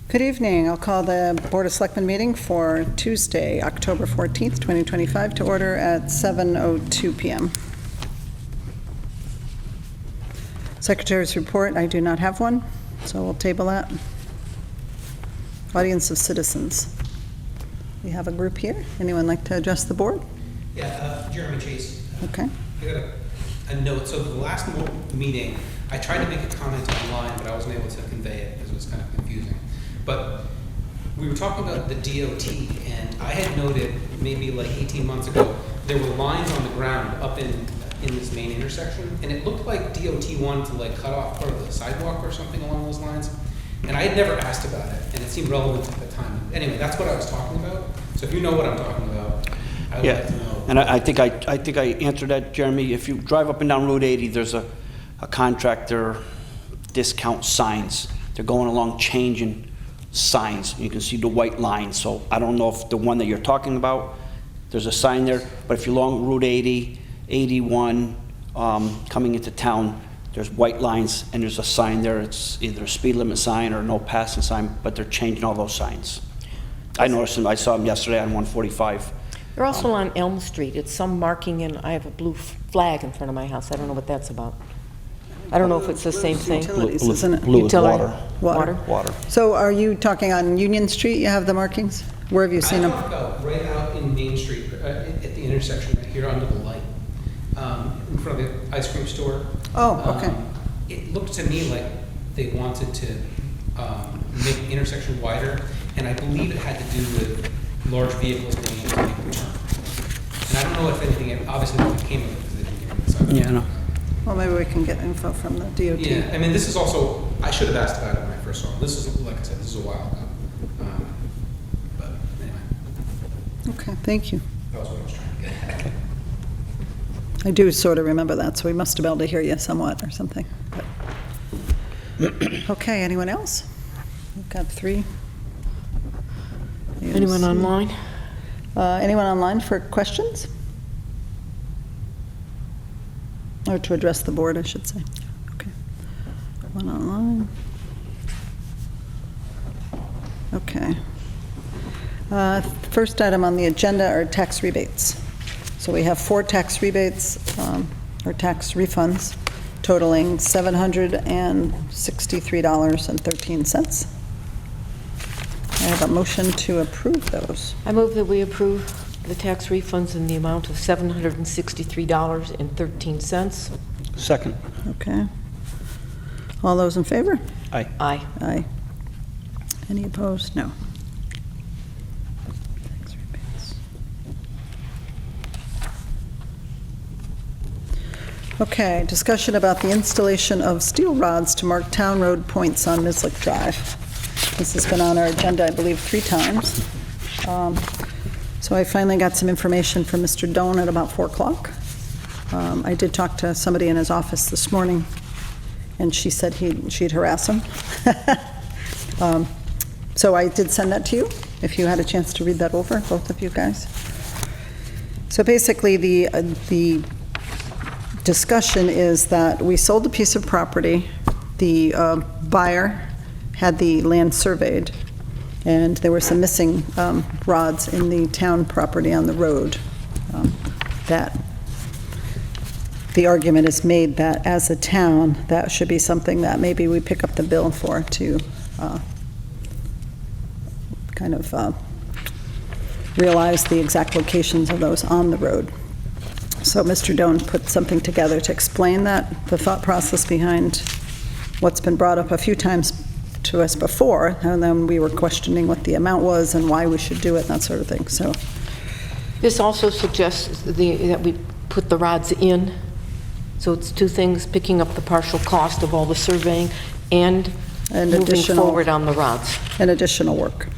Good evening. I'll call the Board of Selectmen meeting for Tuesday, October 14th, 2025, to order at 7:02 p.m. Secretary's report, I do not have one, so we'll table that. Audience of citizens. We have a group here. Anyone like to address the board? Yeah, Jeremy Chase. Okay. I got a note. So the last meeting, I tried to make a comment online, but I wasn't able to convey it because it was kind of confusing. But we were talking about the DOT, and I had noted maybe like 18 months ago, there were lines on the ground up in this main intersection, and it looked like DOT wanted to like cut off part of the sidewalk or something along those lines. And I had never asked about it, and it seemed relevant at the time. Anyway, that's what I was talking about. So if you know what I'm talking about, I would like to know. And I think I answered that, Jeremy. If you drive up and down Route 80, there's a contractor discount signs. They're going along changing signs. You can see the white line. So I don't know if the one that you're talking about, there's a sign there. But if you're along Route 80, 81, coming into town, there's white lines and there's a sign there. It's either a speed limit sign or no passing sign, but they're changing all those signs. I noticed them. I saw them yesterday on 145. They're also on Elm Street. It's some marking, and I have a blue flag in front of my house. I don't know what that's about. I don't know if it's the same thing. Utilities, isn't it? Blue is Utility. water. Water? So are you talking on Union Street? You have the markings? Where have you seen them? I talked about right out in Main Street, at the intersection right here under the light, in front of the ice cream store. Oh, okay. It looked to me like they wanted to make the intersection wider, and I believe it had to do with large vehicles being able to make the turn. And I don't know if anything, obviously nothing came of it because they didn't give me the sidewalk. Yeah, I know. Well, maybe we can get info from the DOT. Yeah, I mean, this is also, I should have asked about it when I first saw it. This is, like I said, this is a while ago. But anyway, Okay, thank you. that was what I was trying to get at. I do sort of remember that, so we must have been able to hear you somewhat or something. But- Okay, anyone else? We've got three. Anyone online? Anyone online for questions? Or to address the board, I should say. Okay. One online. Okay. First item on the agenda are tax rebates. So we have 4 tax rebates, or tax refunds, totaling $763.13. I have a motion to approve those. I move that we approve the tax refunds in the amount of $763.13. Second. Okay. All those in favor? Aye. Aye. Aye. Any opposed? No. Tax rebates. Okay, discussion about the installation of steel rods to mark town road points on Mislick Drive. This has been on our agenda, I believe, 3 times. So I finally got some information from Mr. Doan at about 4 o'clock. I did talk to somebody in his office this morning, and she said she'd harass him. So I did send that to you, if you had a chance to read that over, both of you guys. So basically, the discussion is that we sold a piece of property. The buyer had the land surveyed, and there were some missing rods in the town property on the road. That the argument is made that as a town, that should be something that maybe we pick up the bill for to kind of realize the exact locations of those on the road. So Mr. Doan put something together to explain that, the thought process behind what's been brought up a few times to us before, and then we were questioning what the amount was and why we should do it and that sort of thing. So This also suggests that we put the rods in. So it's 2 things, picking up the partial cost of all the surveying and moving additional- forward on the rods. and additional work.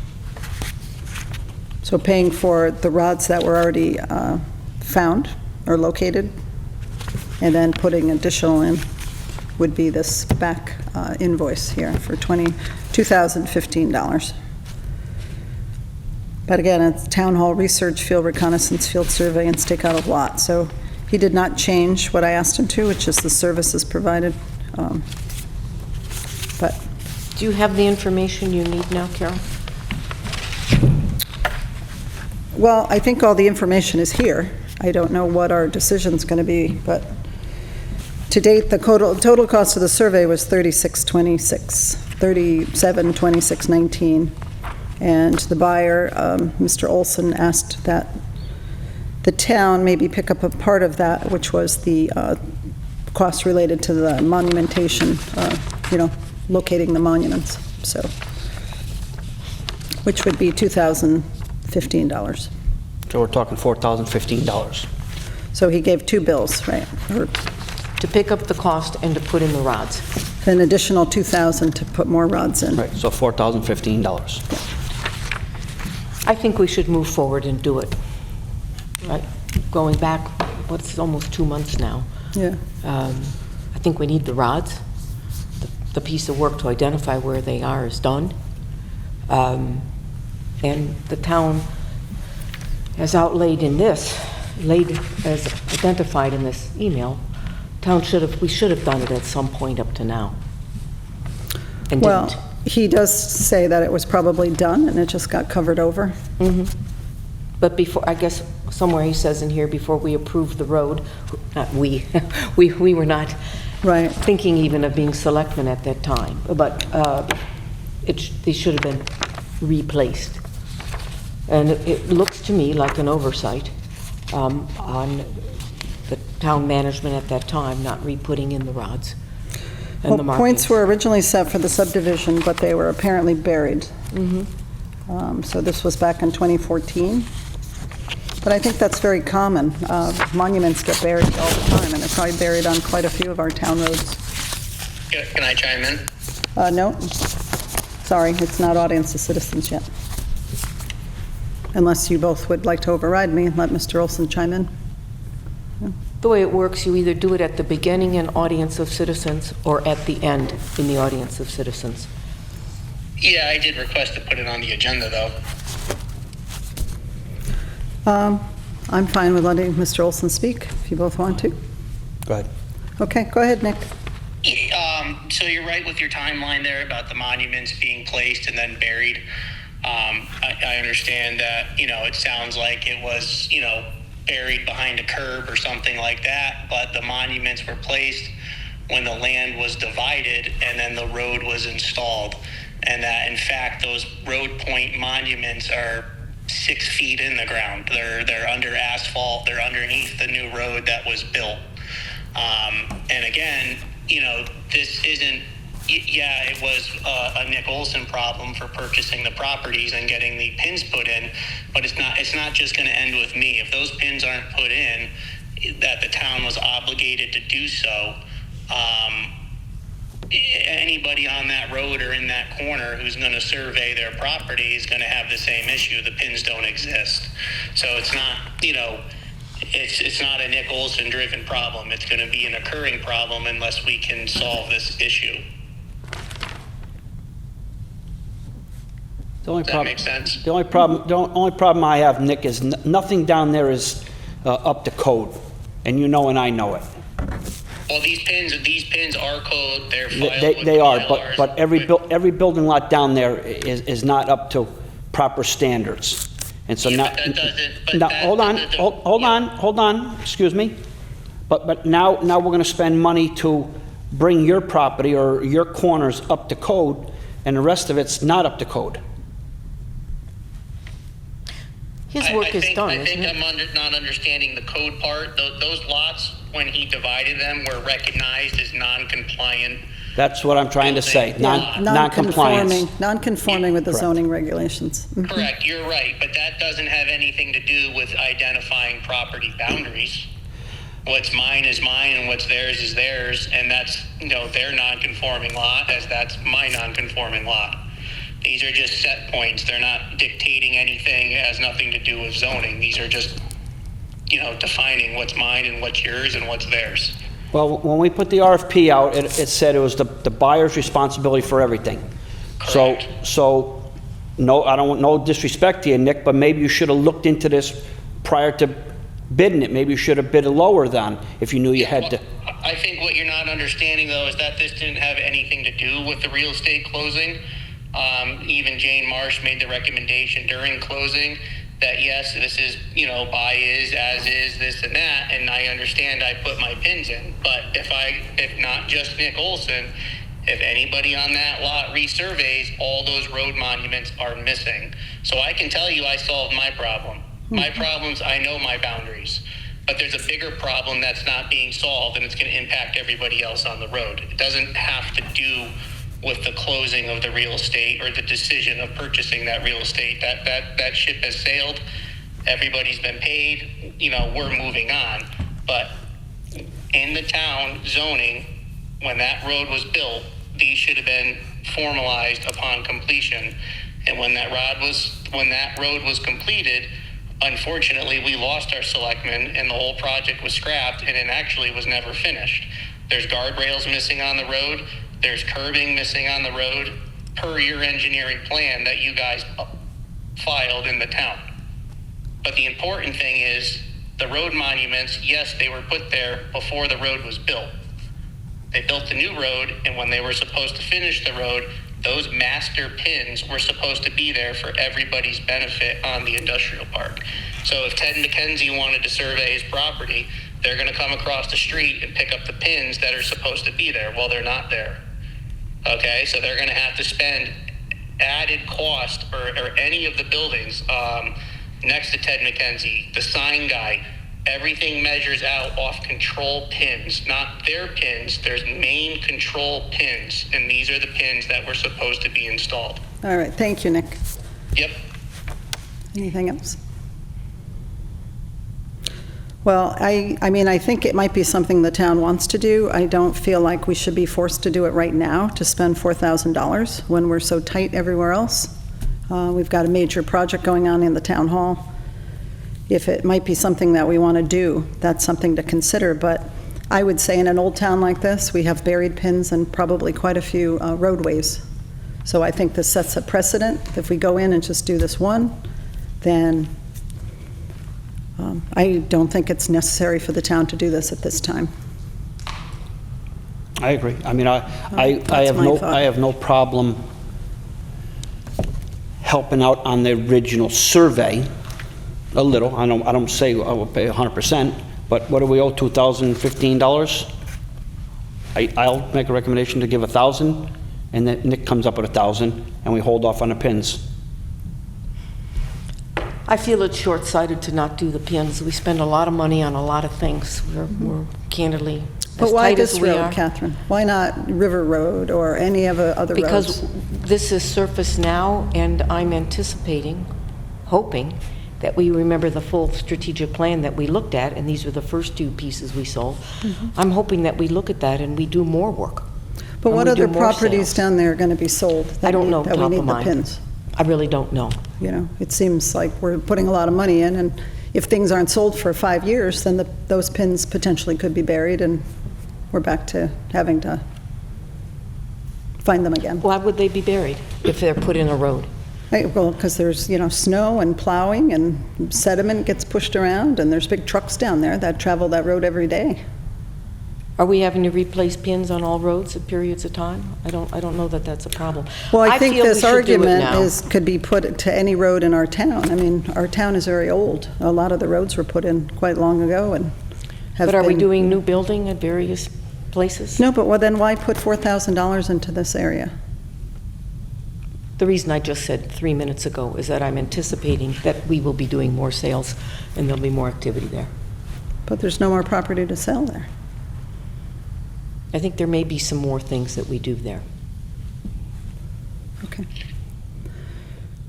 So paying for the rods that were already found or located, and then putting additional in would be this back invoice here for $2,015. But again, it's town hall research, field reconnaissance, field survey, and stakeout of lot. So he did not change what I asked him to, which is the services provided. But Do you have the information you need now, Carol? Well, I think all the information is here. I don't know what our decision's going to be, but to date, the total cost of the survey was $37,2619. And the buyer, Mr. Olson, asked that the town maybe pick up a part of that, which was the cost related to the monumentation, locating the monuments, so, which would be $2,015. So we're talking $4,015. So he gave two bills, right? Or To pick up the cost and to put in the rods. an additional $2,000 to put more rods in. Right, so $4,015. I think we should move forward and do it. Right? Going back, what's almost 2 months now. Yeah. I think we need the rods. The piece of work to identify where they are is done. And the town has outlaid in this, as identified in this email, we should have done it at some point up to now. And Well, didn't. he does say that it was probably done and it just got covered over. But before, I guess somewhere he says in here, before we approved the road, not we, we were not Right. thinking even of being selectmen at that time, but they should have been replaced. And it looks to me like an oversight on the town management at that time, not re-putting in the rods and the Well, markings. points were originally set for the subdivision, but they were apparently buried. So this was back in 2014. But I think that's very common. Monuments get buried all the time, and they're probably buried on quite a few of our town roads. Can I chime in? No, sorry, it's not audience to citizens yet. Unless you both would like to override me and let Mr. Olson chime in. The way it works, you either do it at the beginning in audience of citizens or at the end in the audience of citizens. Yeah, I did request to put it on the agenda, though. I'm fine with letting Mr. Olson speak, if you both want to. Go ahead. Okay, go ahead, Nick. So you're right with your timeline there about the monuments being placed and then buried. I understand that, it sounds like it was, buried behind a curb or something like that, but the monuments were placed when the land was divided and then the road was installed. And that, in fact, those road point monuments are 6 feet in the ground. They're under asphalt. They're underneath the new road that was built. And again, this isn't. Yeah, it was a Nick Olson problem for purchasing the properties and getting the pins put in, but it's not just going to end with me. If those pins aren't put in, that the town was obligated to do so. Anybody on that road or in that corner who's going to survey their property is going to have the same issue. The pins don't exist. So it's not, it's not a Nick Olson driven problem. It's going to be an occurring problem unless we can solve this issue. The only Does that problem, make sense? the only problem I have, Nick, is nothing down there is up to code, and and I know it. Well, these pins are code. They're filed with They are, PLRs. but every building lot down there is not up to proper standards. And so Yeah, now, but that doesn't- but now, that- hold on, the- hold on, excuse me. But now we're gonna spend money to bring your property or your corners up to code, and the rest of it's not up to code. His work is done, I isn't think it? I'm not understanding the code part. Those lots, when he divided them, were recognized as non-compliant. That's what I'm trying to say, non-compliance. Non-conforming with the Correct. zoning regulations. Mhm. Correct, you're right, but that doesn't have anything to do with identifying property boundaries. What's mine is mine and what's theirs is theirs, and that's, their non-conforming lot, as that's my non-conforming lot. These are just set points. They're not dictating anything. It has nothing to do with zoning. These are just, defining what's mine and what's yours and what's theirs. Well, when we put the RFP out, it said it was the buyer's responsibility for everything. Correct. So, no, I don't want no disrespect to you, Nick, but maybe you should have looked into this prior to bidding it. Maybe you should have bid it lower than if you knew you had to. I think what you're not understanding, though, is that this didn't have anything to do with the real estate closing. Even Jane Marsh made the recommendation during closing that, yes, this is, buy is, as is, this and that, and I understand I put my pins in. But if not just Nick Olson, if anybody on that lot resurveys, all those road monuments are missing. So I can tell you I solved my problem. My problems, I know my boundaries. But there's a bigger problem that's not being solved, and it's going to impact everybody else on the road. It doesn't have to do with the closing of the real estate or the decision of purchasing that real estate. That ship has sailed. Everybody's been paid. We're moving on. But in the town zoning, when that road was built, these should have been formalized upon completion. And when that road was completed, unfortunately, we lost our selectmen and the whole project was scrapped, and it actually was never finished. There's guardrails missing on the road. There's curbing missing on the road per your engineering plan that you guys filed in the town. But the important thing is the road monuments, yes, they were put there before the road was built. They built the new road, and when they were supposed to finish the road, those master pins were supposed to be there for everybody's benefit on the industrial park. So if Ted McKenzie wanted to survey his property, they're going to come across the street and pick up the pins that are supposed to be there. Well, they're not there. Okay, so they're going to have to spend added cost or any of the buildings next to Ted McKenzie, the sign guy. Everything measures out off control pins, not their pins. There's main control pins, and these are the pins that were supposed to be installed. All right, thank you, Nick. Yep. Anything else? Well, I think it might be something the town wants to do. I don't feel like we should be forced to do it right now, to spend $4,000 when we're so tight everywhere else. We've got a major project going on in the town hall. If it might be something that we want to do, that's something to consider. But I would say in an old town like this, we have buried pins and probably quite a few roadways. So I think this sets a precedent. If we go in and just do this one, then I don't think it's necessary for the town to do this at this time. I agree. I mean, I That's my thought. have no problem helping out on the original survey a little. I don't say I will pay 100%, but what do we owe, $2,015? I'll make a recommendation to give 1,000, and then Nick comes up with 1,000, and we hold off on the pins. I feel it's short-sighted to not do the pins. We spend a lot of money on a lot of things. We're candidly But as why tight as this we road, are. Catherine? Why not River Road or any of the other roads? Because this is surface now, and I'm anticipating, hoping, that we remember the full strategic plan that we looked at, and these were the first two pieces we sold. I'm hoping that we look at that and we do more work. But and what we do other more properties sales. down there are going to be sold? I don't know that we top need of the mind. pins? I really don't know. It seems like we're putting a lot of money in, and if things aren't sold for 5 years, then those pins potentially could be buried, and we're back to having to find them again. Why would they be buried if they're put in a road? Well, because there's, snow and plowing, and sediment gets pushed around, and there's big trucks down there that travel that road every day. Are we having to replace pins on all roads at periods of time? I don't know that that's a problem. Well, I think feel we this should do it argument now. could be put to any road in our town. I mean, our town is very old. A lot of the roads were put in quite long ago and have But are we been- doing new building at various places? No, but then why put $4,000 into this area? The reason I just said 3 minutes ago is that I'm anticipating that we will be doing more sales and there'll be more activity there. But there's no more property to sell there. I think there may be some more things that we do there. Okay.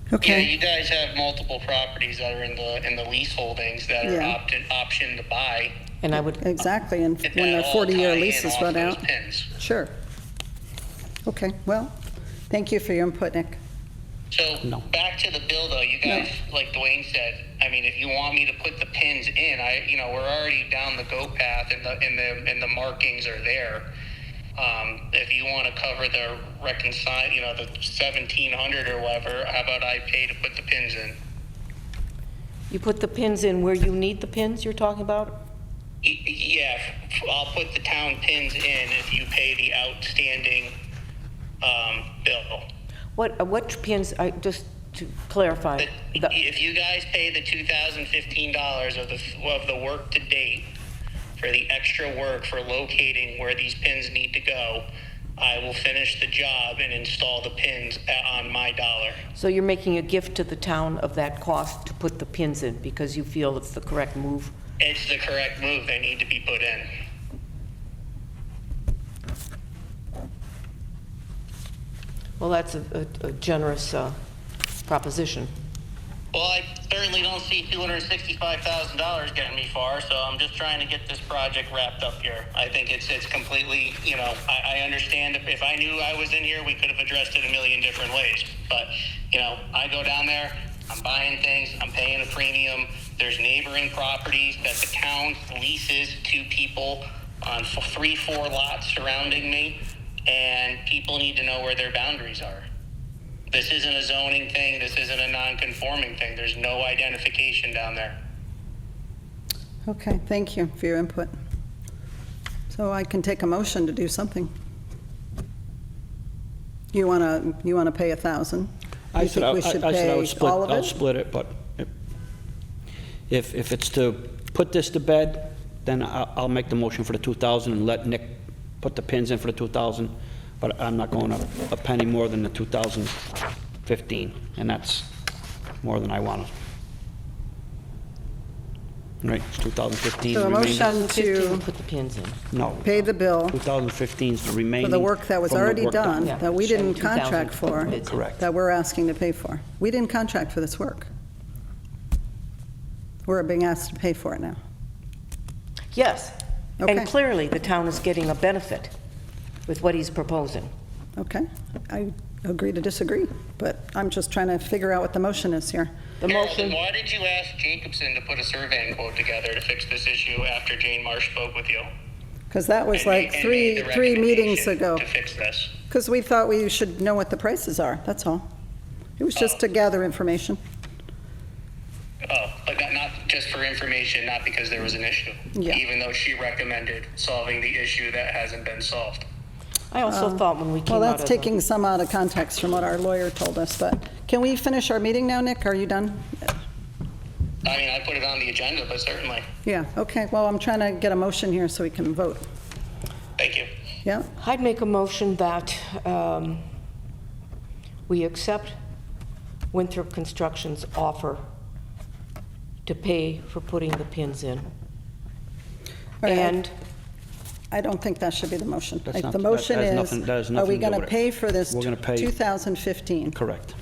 Yeah, Okay. you guys have multiple properties that are in the lease holdings that are Yeah. option to buy. And I would, Exactly, and that when their all 40-year tie in leases off run those out. pins. Sure. Okay, well, thank you for your input, Nick. So No. back to the bill, though. You guys, like Dwayne said, I mean, if you want me to put the pins in, we're already down the go path, and the markings are there. If you want to cover the reconcile, the 1,700 or whatever, how about I pay to put the pins in? you put the pins in where you need the pins you're talking about? Yeah, I'll put the town pins in if you pay the outstanding bill. What pins, just to clarify, If you guys pay the $2,015 of the work to date for the extra work for locating where these pins need to go, I will finish the job and install the pins on my dollar. so you're making a gift to the town of that cost to put the pins in because you feel it's the correct move? It's the correct move. They need to be put in. Well, that's a generous proposition. Well, I certainly don't see $265,000 getting me far, so I'm just trying to get this project wrapped up here. I think it's completely, I understand if I knew I was in here, we could have addressed it a million different ways. But, I go down there, I'm buying things, I'm paying a premium. There's neighboring properties that the town leases to people on 3-4 lots surrounding me, and people need to know where their boundaries are. This isn't a zoning thing. This isn't a non-conforming thing. There's no identification down there. Okay, thank you for your input. So I can take a motion to do something. You want to pay 1,000? I You said think we should pay all of I'll it? split it, but if it's to put this to bed, then I'll make the motion for the 2,000 and let Nick put the pins in for the 2,000, but I'm not going up a penny more than the 2015, and that's more than I want. Right, it's 2015. So a remaining. motion 15, to put the pins in. No, pay the bill 2015 is the remaining. for the work that was from the already work done, Yeah. that we didn't 2,000 contract for, bids. Correct. that we're asking to pay for. We didn't contract for this work. We're being asked to pay for it now. Yes, Okay. and clearly the town is getting a benefit with what he's proposing. Okay? I agree to disagree, but I'm just trying to figure out what the motion is here. The Carol, motion, then why did you ask Jacobson to put a surveying quote together to fix this issue after Jane Marsh spoke with you? Because that was And like made three the meetings recommendation ago. To fix this. Because we thought we should know what the prices are, that's all. It was just to gather information. Oh, but not just for information, not because there was an issue. Yeah. Even though she recommended solving the issue that hasn't been solved. I also thought when we came Well, out that's of the... taking some out of context from what our lawyer told us, but can we finish our meeting now, Nick? Are you done? I mean, I put it on the agenda, but certainly. Yeah, okay, well, I'm trying to get a motion here so we can vote. Thank you. Yeah, I'd make a motion that we accept Winthrop Construction's offer to pay for putting the pins in. All right. And I don't think that should be the motion. That's not- The motion that has is, nothing- that has are nothing we to do going to with it. pay for this We're gonna pay- 2015? Correct.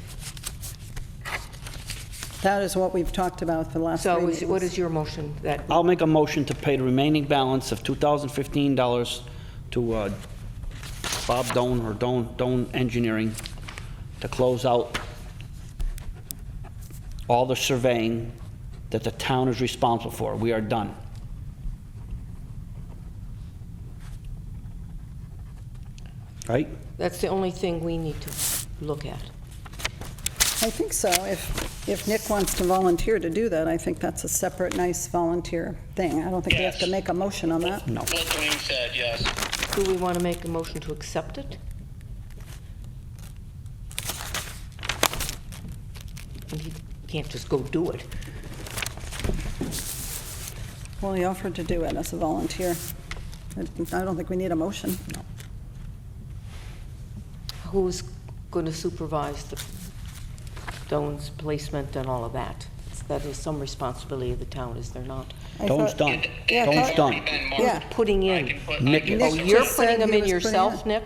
That is what we've talked about for the last 3 so meetings. what is your motion? That I'll make a motion to pay the remaining balance of $2,015 to Bob Doan or Doan Engineering to close out all the surveying that the town is responsible for. We are done. Right? That's the only thing we need to look at. I think so. If Nick wants to volunteer to do that, I think that's a separate, nice volunteer thing. I don't think we have to Yes. make a motion on that. No. What Dwayne said, yes. Do we want to make a motion to accept it? And he can't just go do it. Well, he offered to do it as a volunteer. I don't think we need a motion. Who's going to supervise the stones placement and all of that? That is some responsibility of the town, is there not? I Doan's thought- done. Yeah, Doan's Doan- done. Already been marked. Yeah. Putting I in. can put- Nick I can is- Oh, put- Nick you're just said putting them he in was putting yourself, in. Nick?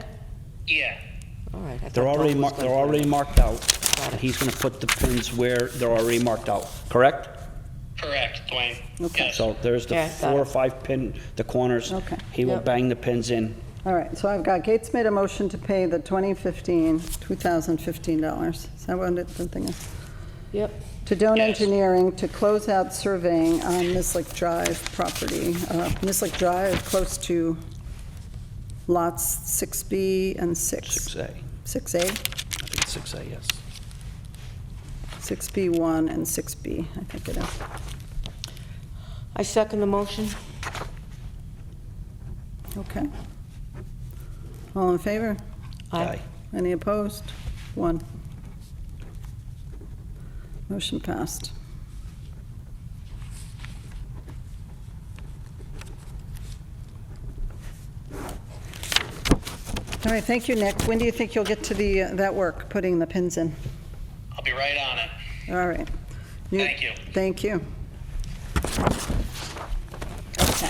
Yeah. All right. I thought They're already, Dawn was they're gonna do already it. marked out. Got it. He's gonna put the pins where they're already marked out, correct? Correct, Dwayne. Okay. Yes. So there's the Yeah, got 4 or it. 5 pin, the corners. Okay. He will Yep. bang the pins in. All right, so I've got Gates made a motion to pay the 2015 dollars. Is that what the thing is? Yep. To Doan Yes. Engineering to close out surveying on Nislik Drive property. Nislik Drive, close to lots 6B and 6. 6A. 6A, I think it's 6A, yes. 6B1 and 6B, I think it is. I second the motion. Okay. All in favor? Aye. Any opposed? 1. Motion passed. All right, thank you, Nick. When do you think you'll get to that work, putting the pins in? I'll be right on it. All right. Thank you. Thank you. Okay.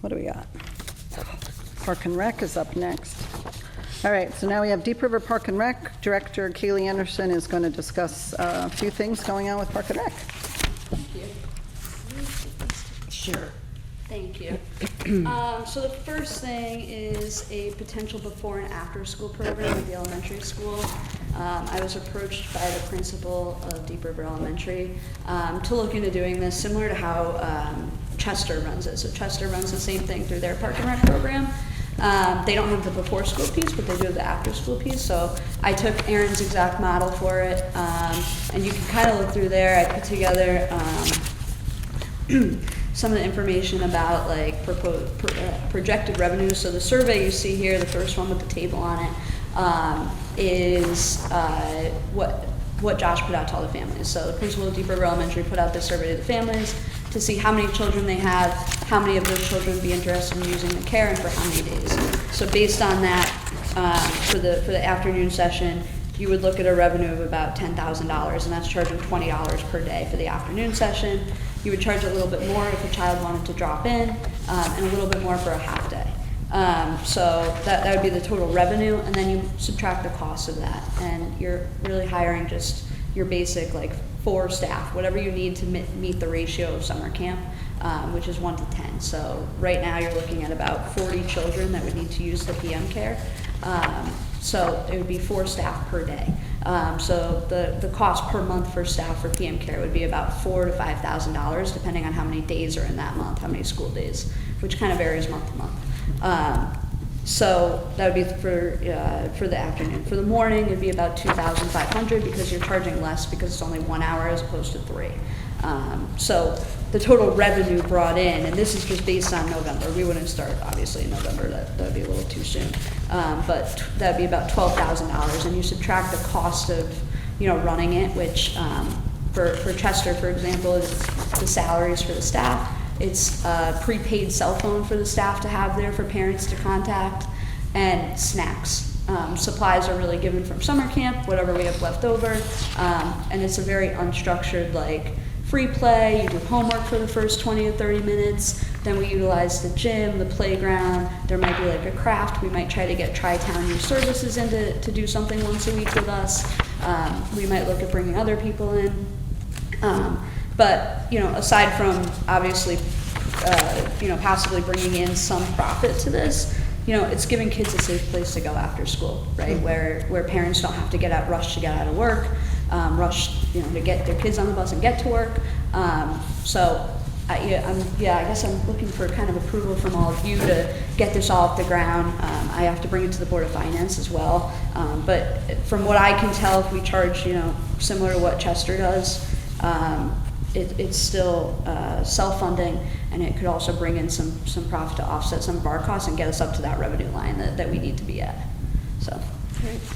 What do we got? Park and Rec is up next. All right, so now we have Deep River Park and Rec. Director Kaylee Anderson is going to discuss a few things going on with Park and Rec. Sure. Thank you. So the first thing is a potential before and after school program at the elementary school. I was approached by the principal of Deep River Elementary to look into doing this, similar to how Chester runs it. So Chester runs the same thing through their Park and Rec program. They don't have the before school piece, but they do have the after school piece. So I took Aaron's exact model for it, and you can kind of look through there. I put together some of the information about like projected revenues. So the survey you see here, the first one with the table on it, is what Josh put out to all the families. So the principal of Deep River Elementary put out this survey to the families to see how many children they have, how many of those children would be interested in using the care, and for how many days. So based on that, for the afternoon session, you would look at a revenue of about $10,000, and that's charging $20 per day for the afternoon session. You would charge a little bit more if a child wanted to drop in, and a little bit more for a half day. So that would be the total revenue, and then you subtract the cost of that, and you're really hiring just your basic like 4 staff, whatever you need to meet the ratio of summer camp, which is 1 to 10. So right now you're looking at about 40 children that would need to use the PM care. So it would be 4 staff per day. So the cost per month for staff for PM care would be about $4,000 to $5,000, depending on how many days are in that month, how many school days, which kind of varies month to month. So that would be for the afternoon. For the morning, it'd be about $2,500 because you're charging less because it's only 1 hour as opposed to 3. So the total revenue brought in, and this is just based on November. We wouldn't start obviously in November. That would be a little too soon. But that'd be about $12,000, and you subtract the cost of running it, which for Chester, for example, is the salaries for the staff. It's a prepaid cell phone for the staff to have there for parents to contact, and snacks. Supplies are really given from summer camp, whatever we have left over, and it's a very unstructured, like, free play. You do homework for the first 20 to 30 minutes, then we utilize the gym, the playground. There might be like a craft. We might try to get Tri-Town Youth Services in to do something once a week with us. We might look at bringing other people in. But aside from obviously, possibly bringing in some profit to this, it's giving kids a safe place to go after school, right? Where parents don't have to rush to get out of work, rush, to get their kids on the bus and get to work. I guess I'm looking for kind of approval from all of you to get this all off the ground. I have to bring it to the Board of Finance as well. But from what I can tell, if we charge, similar to what Chester does, it's still self-funding, and it could also bring in some profit to offset some of our costs and get us up to that revenue line that we need to be at. So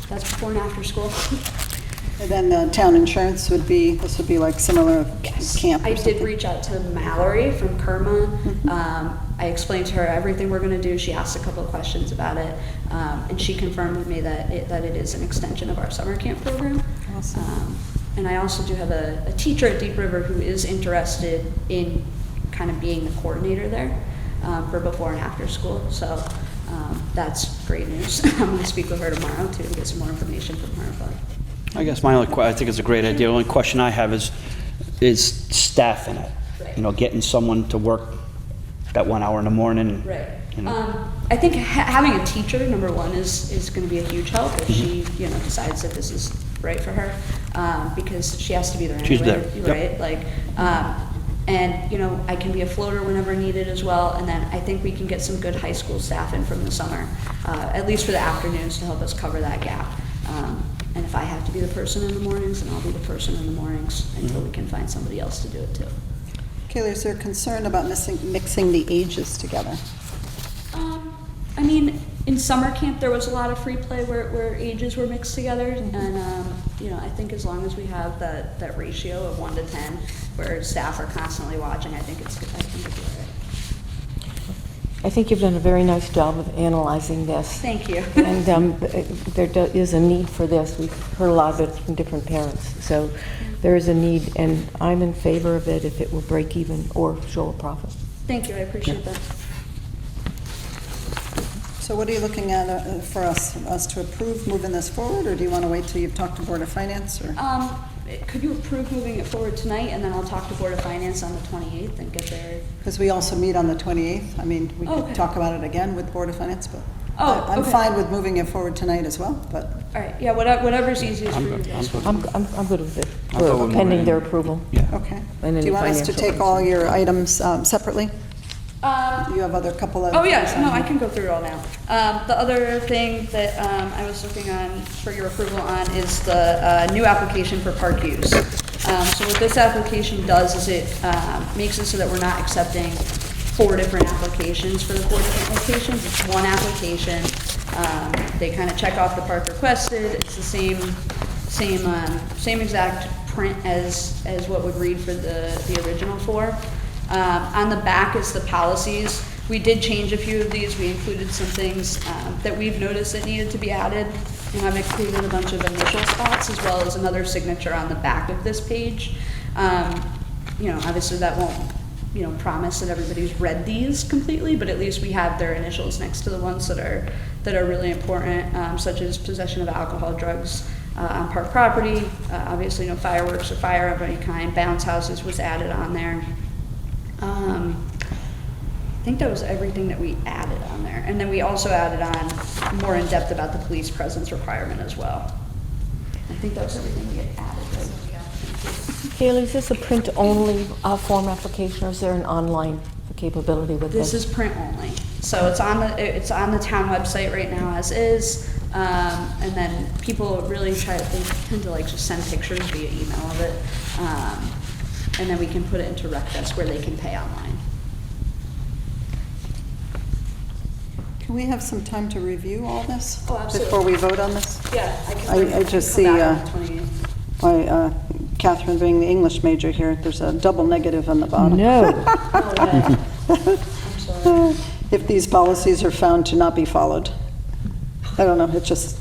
that's before and after school. And then the town insurance this would be like similar camp or I something? did reach out to Mallory from Kerma. I explained to her everything we're going to do. She asked a couple of questions about it, and she confirmed with me that it is an extension of our summer camp program. Awesome. And I also do have a teacher at Deep River who is interested in kind of being the coordinator there for before and after school. So that's great news. I'm going to speak with her tomorrow too and get some more information from her. But I guess my only I think it's a great idea. The only question I have is staffing it. Right. Getting someone to work that 1 hour in the morning. right. I think having a teacher, number one, is going to be a huge help if she decides that this is right for her, because she has to be there anyway. She's there. Right? Yep. Like, and I can be a floater whenever needed as well. And then I think we can get some good high school staff in from the summer, at least for the afternoons, to help us cover that gap. And if I have to be the person in the mornings, then I'll be the person in the mornings until we can find somebody else to do it too. Kayla, is there concern about mixing the ages together? I mean, in summer camp, there was a lot of free play where ages were mixed together, and, you know, I think as long as we have that ratio of 1 to 10, where staff are constantly watching, I think it's all right. I think you've done a very nice job of analyzing this. Thank you. And is a need for this. We've heard a lot of it from different parents. So there is a need, and I'm in favor of it if it will break even or show a profit. Thank you, I appreciate that. So what are you looking at for us to approve moving this forward, or do you want to wait till you've talked to Board of Finance, or? Could you approve moving it forward tonight, and then I'll talk to Board of Finance on the 28th and get their... Because we also meet on the 28th. I mean, we Okay. could talk about it again with Board of Finance, but Oh, I'm okay. fine with moving it forward tonight as well, but All right, yeah, whatever's easiest for you guys. I'm good with it, I'm good with pending moving. their approval. Yeah. okay. And Do any you want us to financial take all your items separately? Um, You have couple of... Oh, yes, no, I can go through it all now. The other thing that I was looking on for your approval on is the new application for park use. So what this application does is it makes it so that we're not accepting 4 different applications for the 4 different locations. It's one application. They kind of check off the park requested. It's the same exact print as what would read for the original 4. On the back is the policies. We did change a few of these. We included some things that we've noticed that needed to be added. And I've included a bunch of initial spots as well as another signature on the back of this page. You know, obviously that won't, you know, promise that everybody's read these completely, but at least we have their initials next to the ones that are really important, such as possession of alcohol, drugs on park property. Obviously, no fireworks or fire of any kind. Bounce houses was added on there. I think that was everything that we added on there. And then we also added on more in depth about the police presence requirement as well. I think that was everything we had added. Kaylee, is this a print-only form application, or is there an online capability with this? This is print only. So it's on the town website right now as is. And then people really they tend to like just send pictures via email of it. And then we can put it into RecDesk where they can pay online. Can we have some time to review all this? Oh, absolutely. Before we vote on this? Yeah, I just see, Catherine being the English major here, there's a double negative on the bottom. No. I'm sorry. If these policies are found to not be followed. I don't know, it just,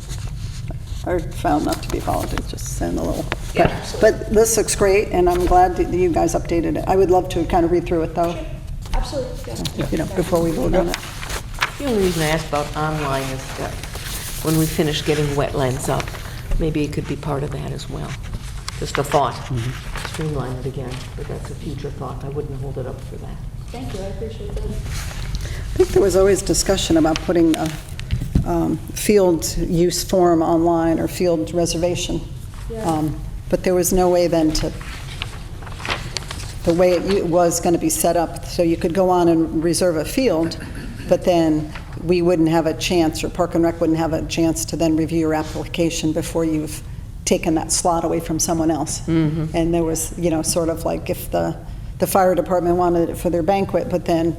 are found not to be followed, it just sent a little. Yeah, But this looks great, and I'm glad that you guys updated it. I would love to kind of read through it, though, Absolutely, yeah. you know, before we vote on it. The only reason I asked about online is that when we finish getting wetlands up, maybe it could be part of that as well. Just a thought. Streamline it again, but that's a future thought. I wouldn't hold it up for that. Thank you, I appreciate that. I think there was always discussion about putting a field use form online or field reservation. Yeah. But there was no way then to, the way it was going to be set up, so you could go on and reserve a field, but then we wouldn't have a chance, or Park and Rec wouldn't have a chance to then review your application before you've taken that slot away from someone else. And there was, you know, sort of like if the fire department wanted it for their banquet, but then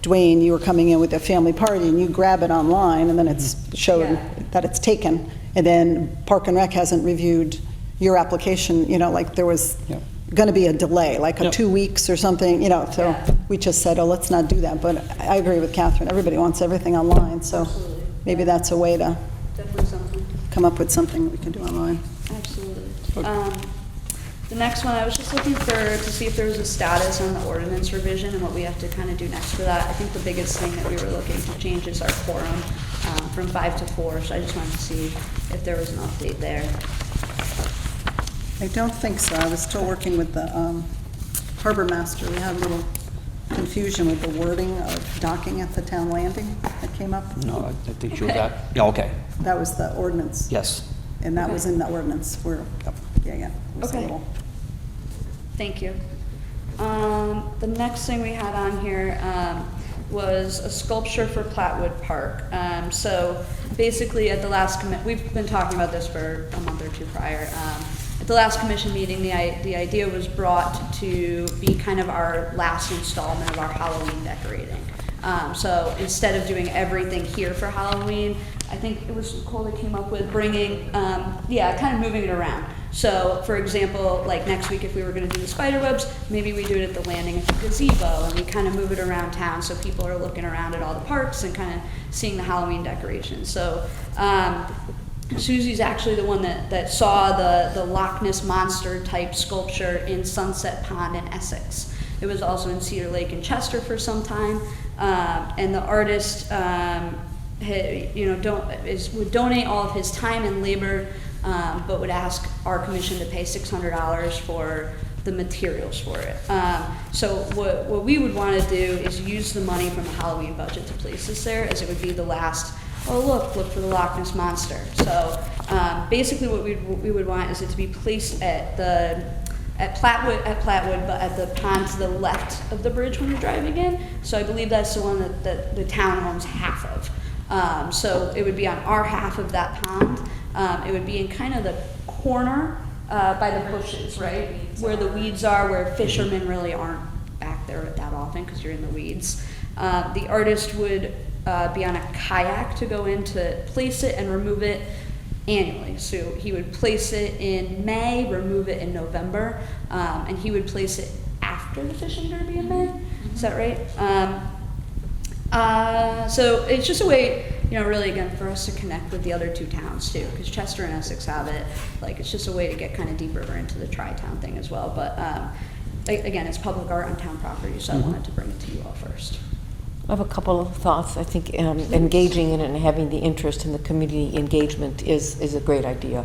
Dwayne, you were coming in with a family party and you grab it online and then it's showed Yeah. that it's taken. And then Park and Rec hasn't reviewed your application, you know, like there was going to be a delay, like a 2 weeks or something, you know, so Yeah. we just said, oh, let's not do that. But I agree with Catherine, everybody wants everything online, so Absolutely. maybe that's a way to Definitely something. come up with something we can do online. Absolutely. The next one, I was just looking to see if there was a status on the ordinance revision and what we have to kind of do next for that. I think the biggest thing that we were looking to change is our quorum from 5 to 4, so I just wanted to see if there was an update there. I don't think so. I was still working with the harbor master. We had a little confusion with the wording of docking at the town landing that came up. No, I think she was at, yeah, okay, That was the ordinance. yes. And that was in the ordinance. Yeah. It was a Okay. little- Thank you. The next thing we had on here was a sculpture for Platwood Park. So basically at the last we've been talking about this for a month or two prior. at the last commission meeting, the idea was brought to be kind of our last installment of our Halloween decorating. So instead of doing everything here for Halloween, I think it was Nicole that came up with bringing, kind of moving it around. So, for example, like next week, if we were gonna do the spider webs, maybe we do it at the landing at the gazebo, and we kind of move it around town, so people are looking around at all the parks and kind of seeing the Halloween decorations. So, Susie's actually the one that saw the Loch Ness Monster type sculpture in Sunset Pond in Essex. It was also in Cedar Lake in Chester for some time, and the artist, would donate all of his time and labor, but would ask our commission to pay $600 for the materials for it. So what we would want to do is use the money from the Halloween budget to place this there, as it would be the last, look for the Loch Ness Monster. So basically what we would want is it to be placed at Plattwood, but at the pond to the left of the bridge when you're driving in. So I believe that's the one that the town owns half of. So it would be on our half of that pond. It would be in kind of the corner by the bushes, right? Where the weeds are, where fishermen really aren't back there that often because you're in the weeds. The artist would be on a kayak to go in to place it and remove it annually. So he would place it in May, remove it in November, and he would place it after the fishing derby in May. Is that right? So it's just a way, really again for us to connect with the other two towns too, because Chester and Essex have it. Like it's just a way to get kind of deep river into the tri-town thing as well. But again, it's public art on town property, so I wanted to bring it to you all first. I have a couple of thoughts. I think engaging in it and having the interest in the community engagement is a great idea.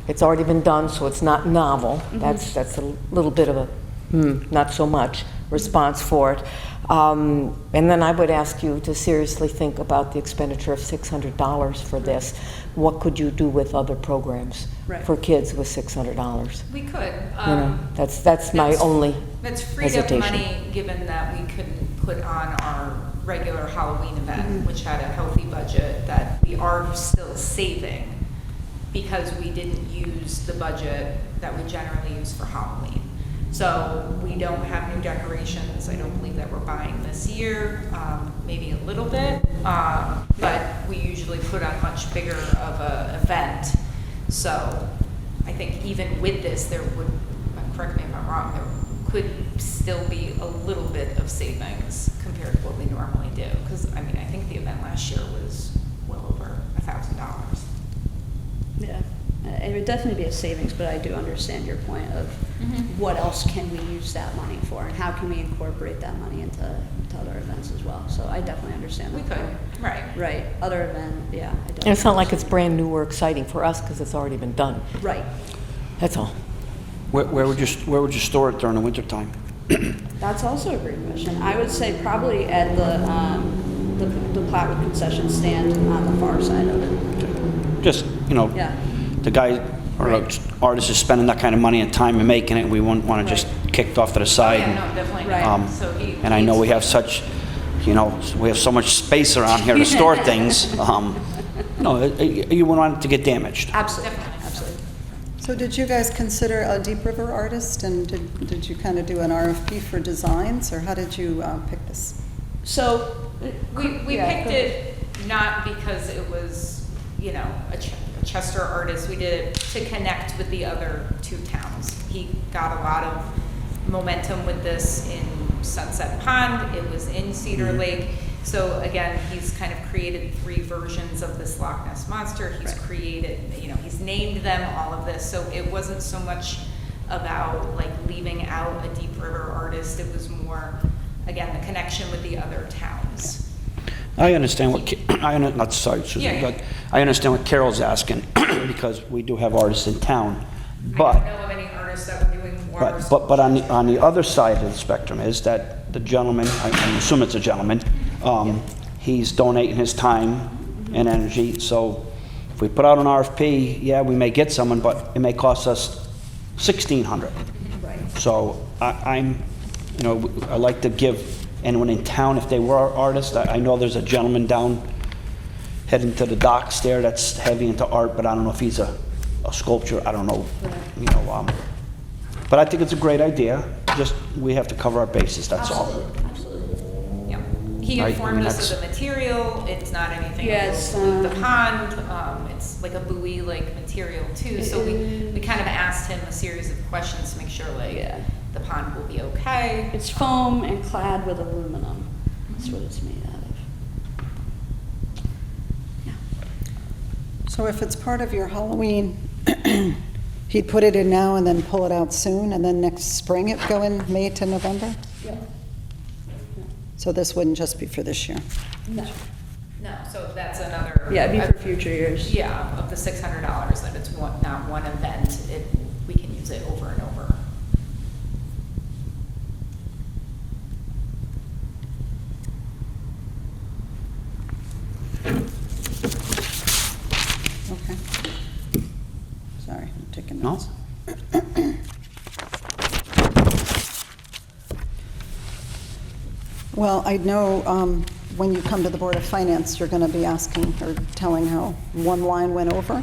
It's already been done, so it's not novel. That's a little bit of a not so much response for it. And then I would ask you to seriously think about the expenditure of $600 for this. What could you do with other programs for kids with $600? We could. That's my only That's freed up hesitation. money, given that we couldn't put on our regular Halloween event, which had a healthy budget, that we are still saving because we didn't use the budget that we generally use for Halloween. So we don't have new decorations. I don't believe that we're buying this year, maybe a little bit, but we usually put on much bigger of an event. So I think even with this, there would, correct me if I'm wrong, there could still be a little bit of savings compared to what we normally do. Because I think the event last year was well over $1,000. Yeah, it would definitely be a savings, but I do understand your point of what else can we use that money for, and how can we incorporate that money into other events as well. So I definitely understand that. We could, right. Right, other event, yeah. I And definitely it's not like it's understand. brand new or exciting for us because it's already been done. Right, That's all. Where would you store it during the wintertime? that's also a great question. I would say probably at the Plattwood concession stand on the far side of it. Just, Yeah. the guy or the artist is spending that kind of money and time and making it, we wouldn't want to just kick it off to the side. Yeah, no, definitely Right. not. So And I know we have such, we have so much space around here to store things. No, you wouldn't want it to get damaged. Absolutely, Definitely. absolutely. So did you guys consider a Deep River artist, and did you kind of do an RFP for designs, or how did you pick this? So. We yeah, picked go ahead. it not because it was, a Chester artist. We did it to connect with the other two towns. He got a lot of momentum with this in Sunset Pond. It was in Cedar Lake. So again, he's kind of created 3 versions of this Loch Ness Monster. He's Right. created, he's named them, all of this. So it wasn't so much about like leaving out a Deep River artist. It was more, again, the connection with the other towns. I understand not sorry, Susan, Yeah, yeah. but I understand what Carol's asking, because we do have artists in town. I But, don't know of any artists that were doing more. but on the other side of the spectrum is that the gentleman, I assume it's a gentleman, he's donating his time and energy, so if we put out an RFP, yeah, we may get someone, but it may cost us $1,600. Right. So I like to give anyone in town, if they were artists, I know there's a gentleman down heading to the docks there that's heavy into art, but I don't know if he's a a sculpture, I don't know, you know, but I think it's a great idea, just, we have to cover our bases, that's all. Absolutely. Yeah. He I mean, informed us that's- of the material, it's not anything Yeah, that it's, will pollute the pond, it's like a buoy-like material too, so we kind of asked him a series of questions to make sure like Yeah. the pond will be okay. It's foam and clad with aluminum. That's what it's made out of. So if it's part of your Halloween, he'd put it in now and then pull it out soon, and then next spring it go in May to November? Yeah. So this wouldn't just be for this year? No. No, so that's another. Yeah, it'd be for future years. Yeah, of the $600, that it's not one event, we can use it over and over. Okay. Sorry, I'm taking No? notes. Well, I know when you come to the Board of Finance, you're going to be asking or telling how one line went over.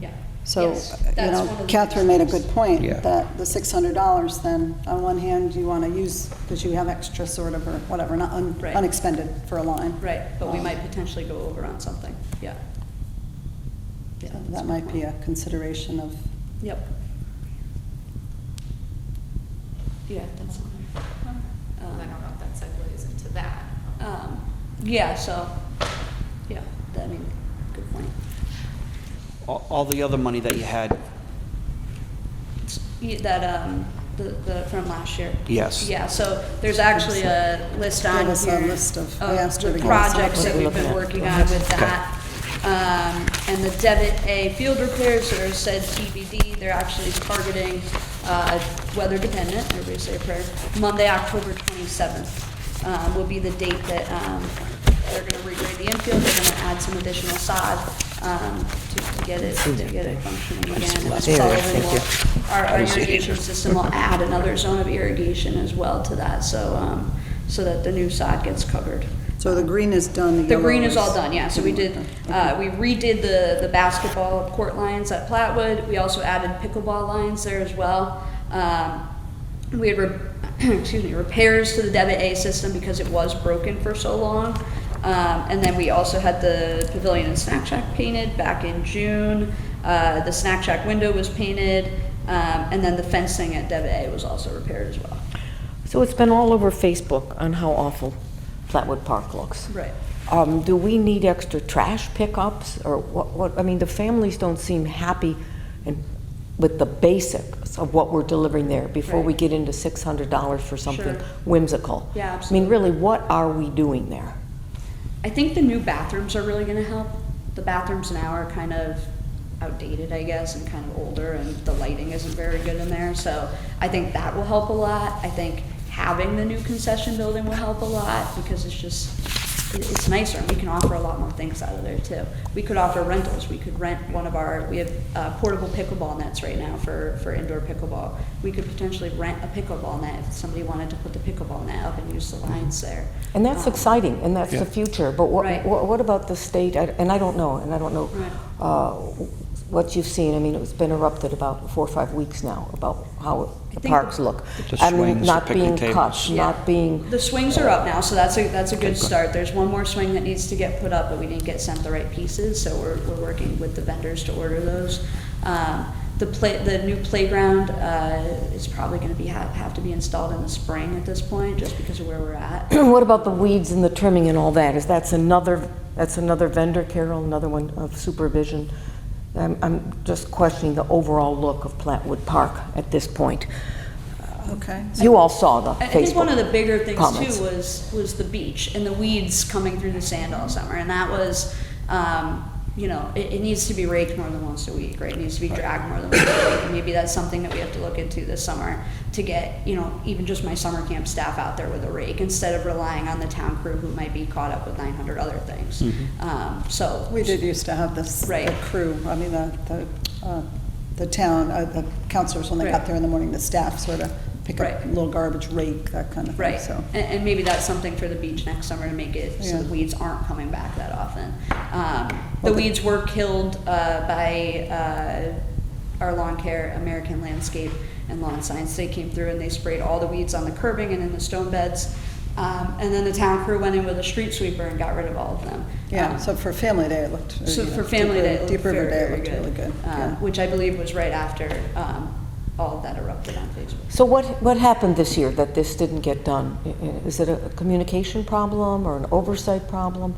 Yeah. So, Yes, you that's know, one of the Catherine made a good concerns. point, Yeah. that the $600 then, on one hand, you want to use, because you have extra sort of, or whatever, not Right. unexpended for a line. Right, but we Um, might potentially go over on something. Yeah. Yeah, So that's that a might good be a point. consideration of, Yep. Yeah, that's something. I don't know if that segues into that. Yeah, so, yeah, I mean, good point. All the other money that you had, That, the, from last year. yes. Yeah, so there's actually a list on Give us a here list of- I asked her the to give us a projects list. that What we've we're been looking working at. on with that. And the Debit A field repairs are said TBD, they're actually targeting, weather dependent, everybody say a prayer, Monday, October 27th, will be the date that, they're gonna regrade the infield, they're gonna add some additional sod, to get it functioning again. And There, Sullivan thank will- you. our irrigation system will add another zone of irrigation as well to that, so, so that the new sod gets covered. so the green is done, the The yellow green is all done, yeah, so we did, Okay. we redid the basketball court lines at Platwood, we also added pickleball lines there as well. We had, excuse me, repairs to the Debit A system because it was broken for so long. And then we also had the pavilion and snack shack painted back in June. The snack shack window was painted, and then the fencing at Debit A was also repaired as well. So it's been all over Facebook on how awful Flatwood Park looks. Right. Do we need extra trash pickups, or what, I mean, the families don't seem happy with the basics of what we're delivering there before we Right. get into $600 for something Sure. whimsical. Yeah, I mean, absolutely. really, what are we doing there? I think the new bathrooms are really gonna help. The bathrooms now are kind of outdated, I guess, and kind of older, and the lighting isn't very good in there, so I think that will help a lot. I think having the new concession building will help a lot, because it's just, it's nicer, and we can offer a lot more things out of there too. We could offer rentals, we could rent one of our, we have portable pickleball nets right now for indoor pickleball. We could potentially rent a pickleball net if somebody wanted to put the pickleball net up and use the lines there. And that's exciting, and that's Yeah. the future, but Right. what about the state? And I don't know, Right. what you've seen. I mean, it's been erupted about 4 or 5 weeks now about how the think parks the- look. The I mean, swings, the not being picnic cut, tables. Yeah. not being, The swings are up now, so that's a good start. There's one more swing that needs to get put up, but we didn't get sent the right pieces, so we're working with the vendors to order those. The new playground is probably gonna have to be installed in the spring at this point, just because of where we're at. what about the weeds and the trimming and all that? That's another vendor, Carol, another one of supervision? I'm just questioning the overall look of Platwood Park at this point. okay. You all saw the I think one of Facebook the bigger things comments. too was the beach and the weeds coming through the sand all summer, and that was, it needs to be raked more than once a week, right? It needs to be dragged more than once a week, and maybe that's something that we have to look into this summer to get, even just my summer camp staff out there with a rake, instead of relying on the town crew who might be caught up with 900 other things. So. We did used to have this, the Right. crew, I mean, the town, the counselors, when they got Right. there in the morning, the staff sort of pick up Right. a little garbage, rake, that kind of thing, Right, so. and maybe that's something for the beach next summer to make it so Yeah. the weeds aren't coming back that often. The Well, the- weeds were killed by our lawn care, American Landscape and Lawn Science. They came through and they sprayed all the weeds on the curbing and in the stone beds. And then the town crew went in with a street sweeper and got rid of all of them. Yeah, so for Family Day, it looked. So you know, for Family Day, it looked Deep River very, Day, it very looked really good. good. Yeah. Which I believe was right after all of that erupted on Facebook. So what happened this year that this didn't get done? Is it a communication problem or an oversight problem?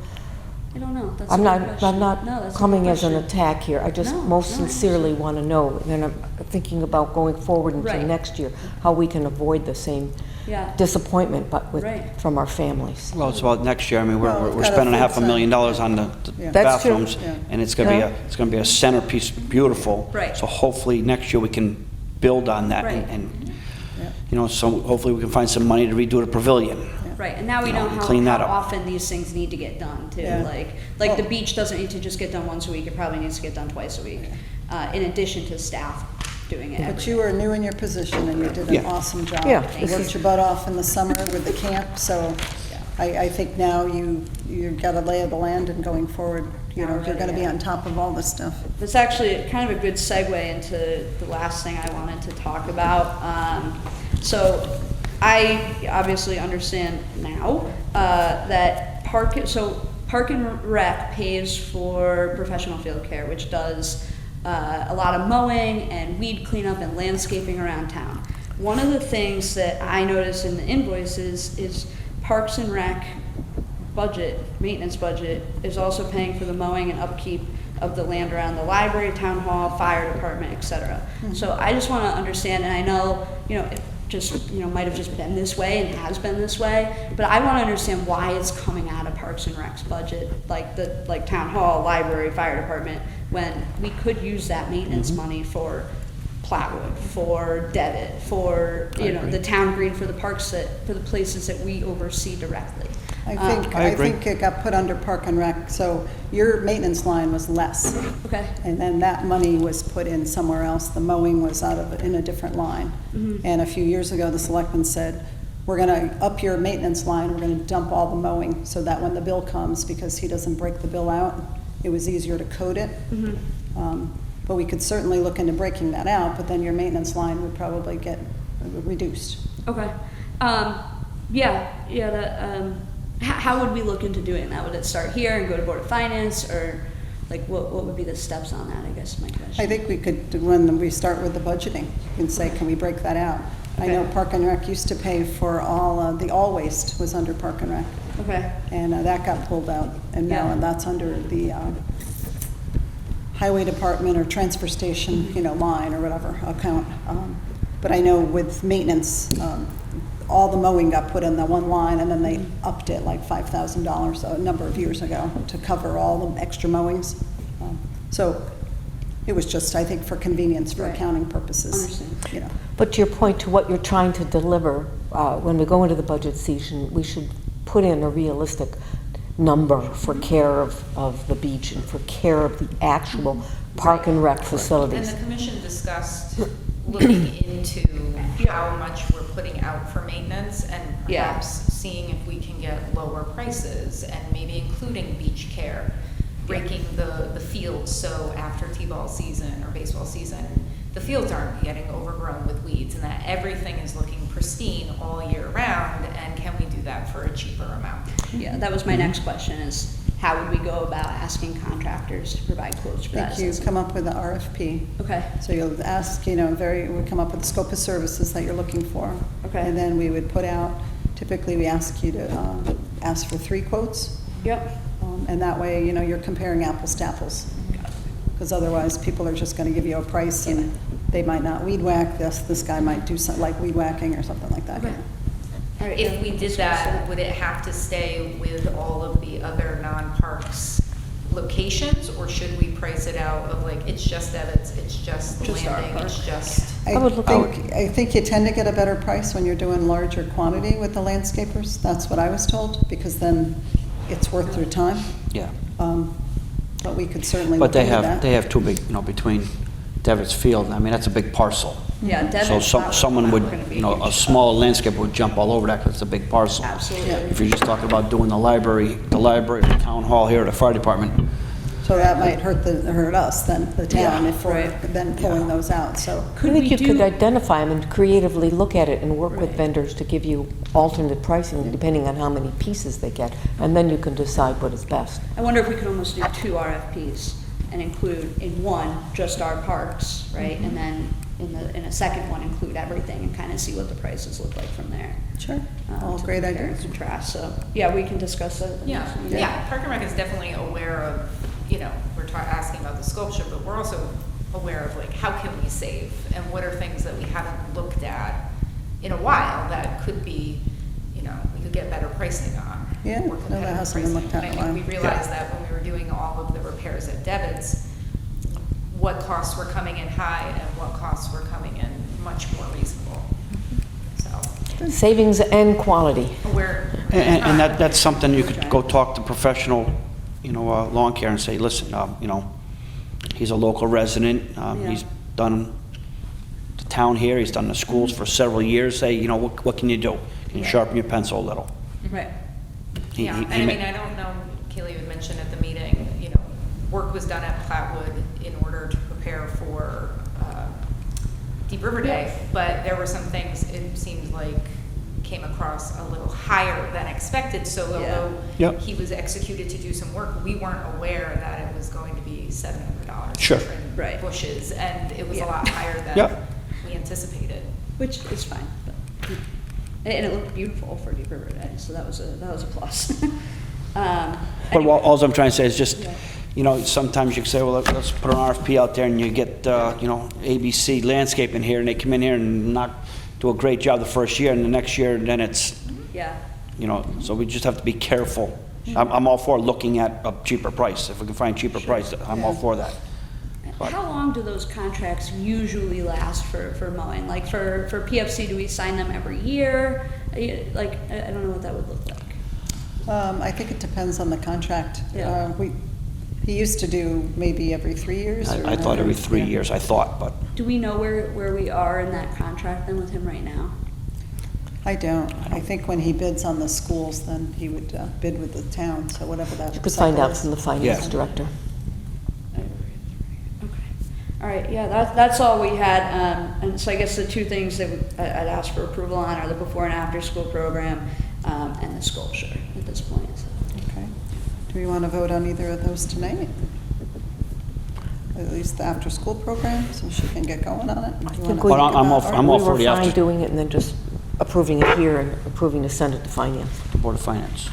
I don't know. That's a I'm good not, question. I'm No, not that's a good coming as an question. attack here. I just No, most no, I sincerely want to know, and I'm thinking about going forward into Right. next year, how we can avoid the same Yeah. disappointment, but with, Right. from our families. Well, it's about next year. I mean, Well, we're we've got a spending food $500,000 on the Yeah. That's true. bathrooms, Yeah. and it's gonna be Yeah. it's gonna be a centerpiece, beautiful. Right. So hopefully next year we can build on that, Right. and Yeah. you know, so hopefully we can find some money to redo the pavilion. Right, and now we You know know, how, clean that how up. often these things need to get done too. Yeah. Like the Well- beach doesn't need to just get done once a week, it probably needs to get done twice a week, in addition to staff doing it But every you were new in your position and you did an Yeah. awesome job. Yeah. You worked your butt off in the summer with the camp, so I think now you've got a lay of the land and going forward, you know, you're gonna be on top of all this stuff. That's actually kind of a good segue into the last thing I wanted to talk about. So I obviously understand now that Park and Rec pays for professional field care, which does a lot of mowing and weed cleanup and landscaping around town. One of the things that I noticed in the invoices is Parks and Rec budget, maintenance budget, is also paying for the mowing and upkeep of the land around the library, town hall, fire department, et cetera. So I just want to understand, and I know, you know, it just, you know, might have just been this way and has been this way, but I want to understand why it's coming out of Parks and Rec's budget, like town hall, library, fire department, when we could use that maintenance money for Platwood, for Devitt, for, you know, the town green, for the parks for the places that we oversee directly. I I agree. think it got put under Park and Rec, so your maintenance line was less. Okay. And then that money was put in somewhere else. The mowing was in a different line. And a few years ago, the selectmen said, we're gonna up your maintenance line, we're gonna dump all the mowing, so that when the bill comes, because he doesn't break the bill out, it was easier to code it. But we could certainly look into breaking that out, but then your maintenance line would probably get reduced. Okay. How would we look into doing that? Would it start here and go to Board of Finance, or like what would be the steps on that, I guess is my question. I think we could, when we start with the budgeting, you can say, can we break that out? I know Okay. Park and Rec used to pay for all, the all waste was under Park and Rec, Okay, and that got pulled out, and now Yeah. that's under the highway department or transfer station, you know, line or whatever account. But I know with maintenance, all the mowing got put in the one line, and then they upped it like $5,000 a number of years ago to cover all the extra mowings. So it was just, I think, for convenience, for Right. accounting purposes. Understand. You know, But to your point, to what you're trying to deliver, when we go into the budget season, we should put in a realistic number for care of the beach and for care of the actual park and rec And facilities. the commission discussed looking into how much we're putting out for maintenance and Yeah. perhaps seeing if we can get lower prices and maybe including beach care, breaking the fields so after t-ball season or baseball season, the fields aren't getting overgrown with weeds and that everything is looking pristine all year round, and can we do that for a cheaper amount? yeah, that was my next question, is how would we go about asking contractors to provide quotes for I that? think you come up with an RFP. Okay, So you'll ask, you know, we come up with the scope of services that you're looking for. Okay. And then we would put out, typically we ask you to ask for 3 quotes. yep, And that way, you know, you're comparing apples to apples. Because otherwise, people are just gonna give you a price and they might not weed whack, this guy might do something like weed whacking or something like that. okay. All right, If yeah. we did that, would it have to stay with all of the other non-parks locations? Or should we price it out of like, it's just Evetts, it's just the Just our landing, it's park. just? I would look- I think you tend to get a better price when you're doing larger quantity with the landscapers. That's what I was told, because then it's worth their time. Yeah. But we could certainly But look they into have, that. they have 2 big, you know, between Devitt's Field, I mean, that's a big parcel. Yeah, So Devon's not someone would, gonna be you know, huge a shop. small landscaper would jump all over that because it's a big parcel. Absolutely. If you're just talking about doing the library, the town hall here, the fire department, So that might hurt us then, the town, Yeah, if we're right. then pulling those out, so. I Could think we you could do, identify them and creatively look at it and work with Right. vendors to give you alternate pricing depending on how many pieces they get, and then you can decide what is best. I wonder if we could almost do 2 RFPs and include in one just our parks, right? Mm-hmm. And then in a second one, include everything and kind of see what the prices look like from there. Sure, all To great compare and ideas. contrast, so, yeah, we can discuss that. at the Yeah, next meeting. yeah, Park and Rec is definitely aware of, you know, we're asking about the sculpture, but we're also aware of like, how can we save? And what are things that we haven't looked at in a while that could be, you know, we could get better pricing on? Yeah, more no, that competitive hasn't been pricing. looked at in a And I while. think we realized that when we were doing all of the repairs at Devitt's, what costs were coming in high and what costs were coming in much more reasonable. So, Savings and quality. aware. and that's something you could go talk to professional, you know, lawn care and say, listen, you know, he's a local resident, Yeah. he's done the town here, he's done the schools for several years, say, you know, what can you do? Can you Yeah. sharpen your pencil a little? Right. He- Yeah, he- and he I may- mean, I don't know, Kaylee had mentioned at the meeting, you know, work was done at Platwood in order to prepare for Deep River Day, but there were some things, it seemed like, came across a little higher than expected, so although Yep. he was executed to do some work, we weren't aware that it was going to be $700 Sure. for different Right. bushes, and it was a Yeah. lot higher than Yep. we anticipated. Which is fine, but, and it looked beautiful for Deep River Day, so that was a plus. But Anyway. all I'm trying to say is just, Yeah. you know, sometimes you can say, well, let's put an RFP out there and you get, you know, ABC landscaping here, and they come in here and do a great job the first year, and the next year, then it's, Yeah, you know, so we just have to be careful. I'm all for looking at a cheaper price. If we can find cheaper price, I'm all for that. But- how long do those contracts usually last for mowing? Like for PFC, do we sign them every year? Like, I don't know what that would look like. I think it depends on the contract. Yeah. He used to do maybe every 3 years. or I thought every 3 yeah. years, I thought, but Do we know where we are in that contract then with him right now? I don't. I think when he bids on the schools, then he would bid with the town, so whatever that You could find cycle out is. from the finance Yeah. director. Okay. All right, yeah, that's all we had. And so I guess the two things that I'd ask for approval on are the before and after school program and the sculpture at this point. So. Okay. Do we want to vote on either of those tonight? At least the after-school program, so she can get going on it? Do you think wanna we- think But I'm all- about- I'm all for the We were fine after- doing it and then just approving it here and approving to send it to finance. the Board of Finance.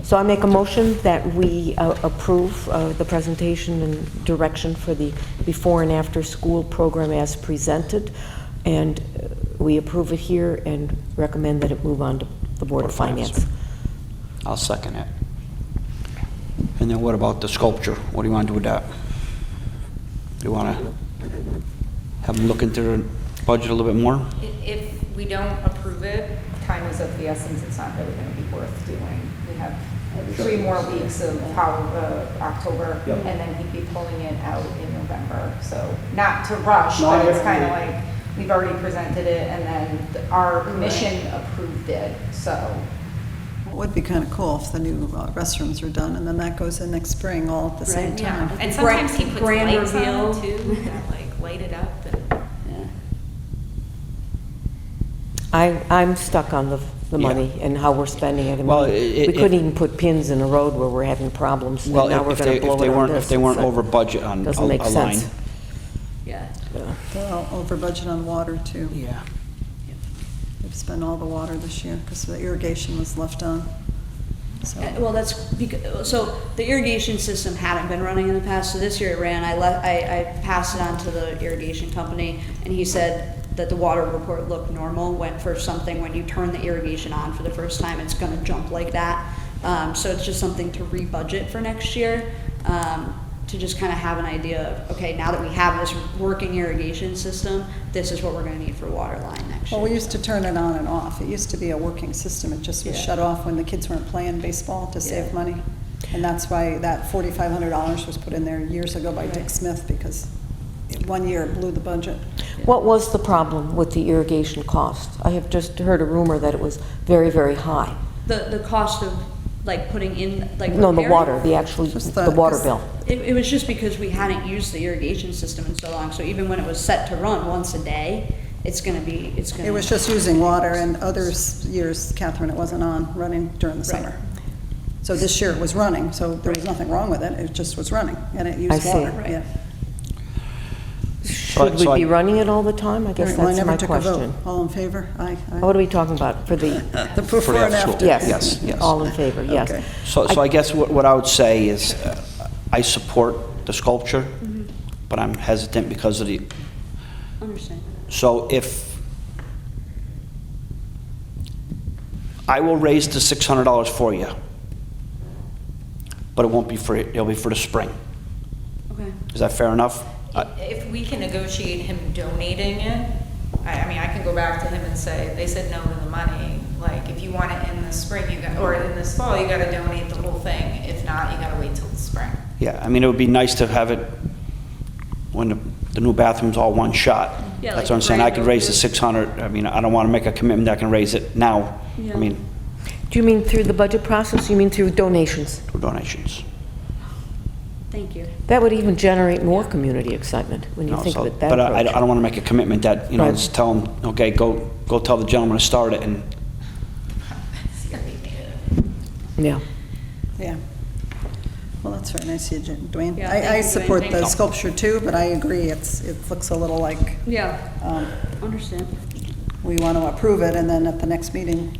So I make a motion that we approve the presentation and direction for the before and after school program as presented, and we approve it here and recommend that it move on to the Board of Finance. I'll second it. And then what about the sculpture? What do you want to do with that? Do you want to have them look into the budget a little bit more? If we don't approve it, time is of the essence, it's not really gonna be worth doing. We have 3 more weeks of October, Yep. and then he'd be pulling it out in November. So not to rush, No, I but it's get kind of it. like, we've already presented it, and then our commission approved it, so. It would be kind of cool if the new restrooms were done, and then that goes in next spring all at the same Right, time. And Grand- sometimes he puts grand lights on reveal. it too, that like light it up and. Yeah. I'm stuck on the Yeah. money and how we're spending it. I mean, Well, we couldn't even put pins in the road where we're having problems, and Well, now we're if going they to blow it on this. if they weren't It's over like- budget on a Doesn't make line. sense. Yeah. They're all over budget on water, too. Yeah. They've spent all the water this year because the irrigation was left on. So, Well, that's because, so the irrigation system hadn't been running in the past, so this year it ran. I passed it on to the irrigation company, and he said that the water report looked normal. Went for something when you turn the irrigation on for the first time, it's gonna jump like that. So it's just something to re-budget for next year, to just kind of have an idea of, okay, now that we have this working irrigation system, this is what we're gonna need for water line next year. well, we used to turn it on and off. It used to be a working system. It just was Yeah. shut off when the kids weren't playing baseball to save Yeah. money. And that's why that $4,500 was put in there years ago by Dick Right. Smith, because one year it blew the budget. What was the problem with the irrigation cost? I have just heard a rumor that it was very, very high. The cost of like putting in, like. No, the repairing? water, Just the water because- bill. It was just because we hadn't used the irrigation system in so long, so even when it was set to run once a day, it's gonna. It was just using water, and others years, Catherine, it wasn't on, running during the Right. summer. So this year it was running, so there was nothing wrong with it, it just was running, and it I used see. water, Right. yeah. Should so we be I- running it all the time? I guess Well, I that's never my took a vote. question. All in favor? Aye. What are we talking about for the, The before and after after. school. yes? Yes. All in favor, yes. Okay. So I guess what I would say is, I support the sculpture, but I'm hesitant because of the, Understand. so if, I will raise the $600 for you, but it won't be for, it'll be for the spring. Okay. Is that fair enough? If we can negotiate him donating it, I mean, I can go back to him and say, they said no to the money. Like, if you want it in the spring, or in this fall, you gotta donate the whole thing. If not, you gotta wait till the spring. Yeah, I mean, it would be nice to have it when the new bathroom's all one shot. Yeah, That's like what I'm saying, I brand could raise the new. 600, I mean, I don't want to make a commitment that I can raise it now. Yeah. I mean, Do you mean through the budget process? You mean through donations? for donations. Thank you. That would even generate more community excitement when you No, think so- of it that But I approach. don't want to make a commitment that, Right. just tell them, okay, go tell the gentleman to start it, and Yeah. Yeah. Well, that's very nice of you, Dwayne. Yeah, thank I you, Dwayne. support Thank the you. sculpture too, but I agree, it looks a little like Yeah, um, understand. we want to approve it, and then at the next meeting,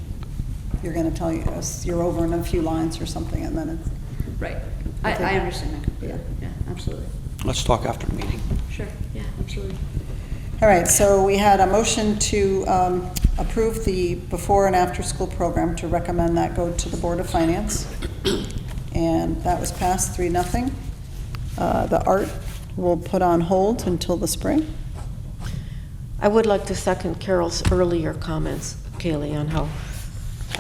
you're going to tell us you're over in a few lines or something, and then it's, Right. Okay. I understand that completely. Yeah, absolutely. let's talk after the meeting. Sure, yeah, absolutely. all right, so we had a motion to approve the before and after school program, to recommend that go to the Board of Finance. And that was passed 3-0. The art will put on hold until the spring. I would like to second Carol's earlier comments, Kaylee, on how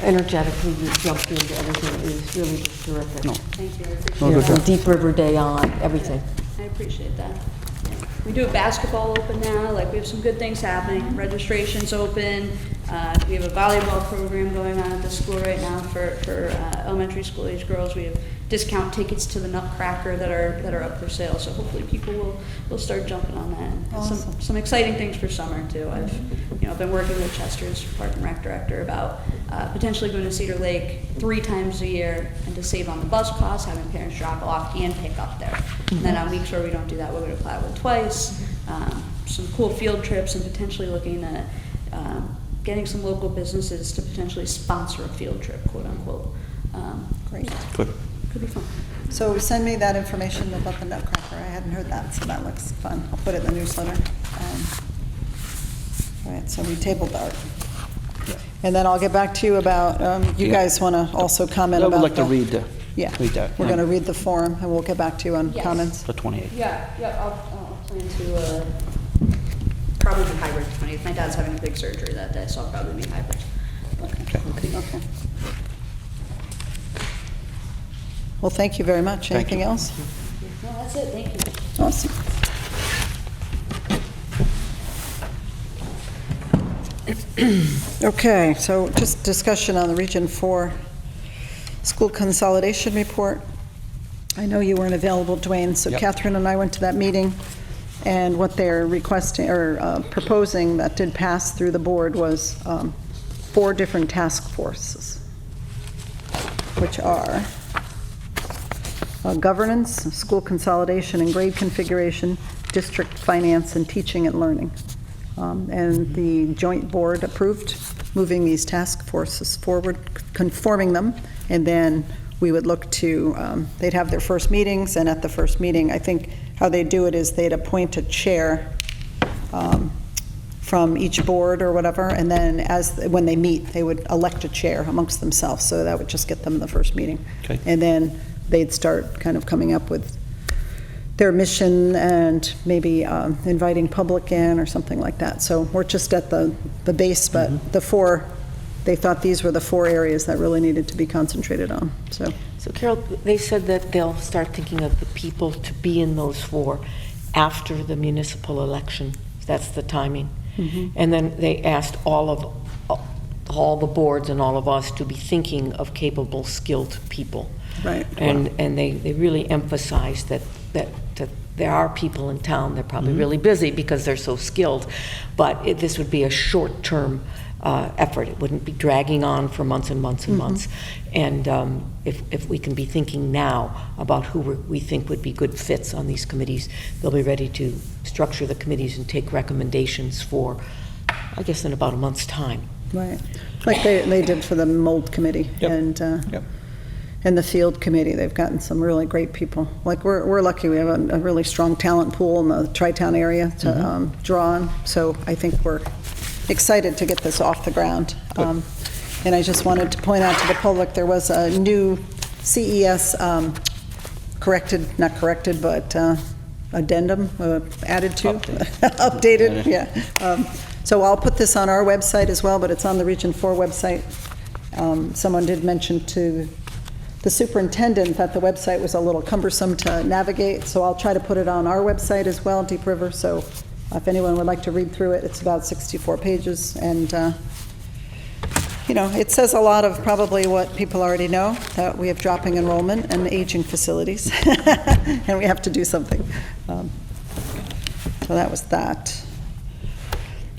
energetically you jumped into everything. It was really just terrific. No. Thank you, I appreciate No, You know, good from job. Deep River Day on, everything. I appreciate that. Yeah. We do a basketball open now, like we have some good things happening. Registration's open. We have a volleyball program going on at the school right now for elementary school age girls. We have discount tickets to the Nutcracker that are up for sale. So hopefully people will start jumping on that. And Awesome. some exciting things for summer too. I've been working with Chester's Park and Rec director about potentially going to Cedar Lake 3 times a year, and to save on the bus costs, having parents drop off and pick up there. And then on weeks where we don't do that, we'll go to Platwood twice. Some cool field trips, and potentially looking at getting some local businesses to potentially sponsor a field trip, quote unquote. Great. Good. Could be fun. So send me that information about the Nutcracker. I hadn't heard that, so that looks fun. I'll put it in the newsletter. All right, so we tabled art. And then I'll get back to you about, you Yeah. guys want to also comment I about would like to the- read Yeah, that. we're going to read the form, and we'll get back to you on Yes. comments. The 28th. Yeah, I'll plan to, probably be hybrid 20th. My dad's having a big surgery that day, so I'll probably be hybrid. Okay. Okay. Well, thank you very much. Thank Anything you. else? No, that's it, thank you. Awesome. Okay, so just discussion on the Region 4 School Consolidation Report. I know you weren't available, Dwayne, so Yep. Catherine and I went to that meeting, and what they're requesting, or proposing that did pass through the board was 4 different task forces, which are governance, school consolidation and grade configuration, district finance, and teaching and learning. And the joint board approved moving these task forces forward, conforming them, and then we would look to, they'd have their first meetings, and at the first meeting, I think how they do it is they'd appoint a chair from each board or whatever, and then when they meet, they would elect a chair amongst themselves, so that would just get them in the first meeting. Okay. And then they'd start kind of coming up with their mission and maybe inviting public in or something like that. So we're just at the base, but they thought these were the 4 areas that really needed to be concentrated on, so. So Carol, they said that they'll start thinking of the people to be in those 4. after the municipal election. That's the timing. And then they asked all the boards and all of us to be thinking of capable, skilled people. Right. And they really emphasized that there are people in town, they're probably really busy because they're so skilled, but this would be a short-term effort. It wouldn't be dragging on for months and months and months. And if we can be thinking now about who we think would be good fits on these committees, they'll be ready to structure the committees and take recommendations for, I guess, in about a month's time. Right. Like they did for the mold committee. Yep. And the field committee. They've gotten some really great people. Like we're lucky we have a really strong talent pool in the Tri-Town area to draw on. So I think we're excited to get this off the ground. And I just wanted to point out to the public, there was a new CES addendum added to, updated, yeah. So I'll put this on our website as well, but it's on the Region 4 website. Someone did mention to the superintendent that the website was a little cumbersome to navigate, so I'll try to put it on our website as well, Deep River, so if anyone would like to read through it, it's about 64 pages, and it says a lot of probably what people already know, that we have dropping enrollment and aging facilities, and we have to do something. So that was that.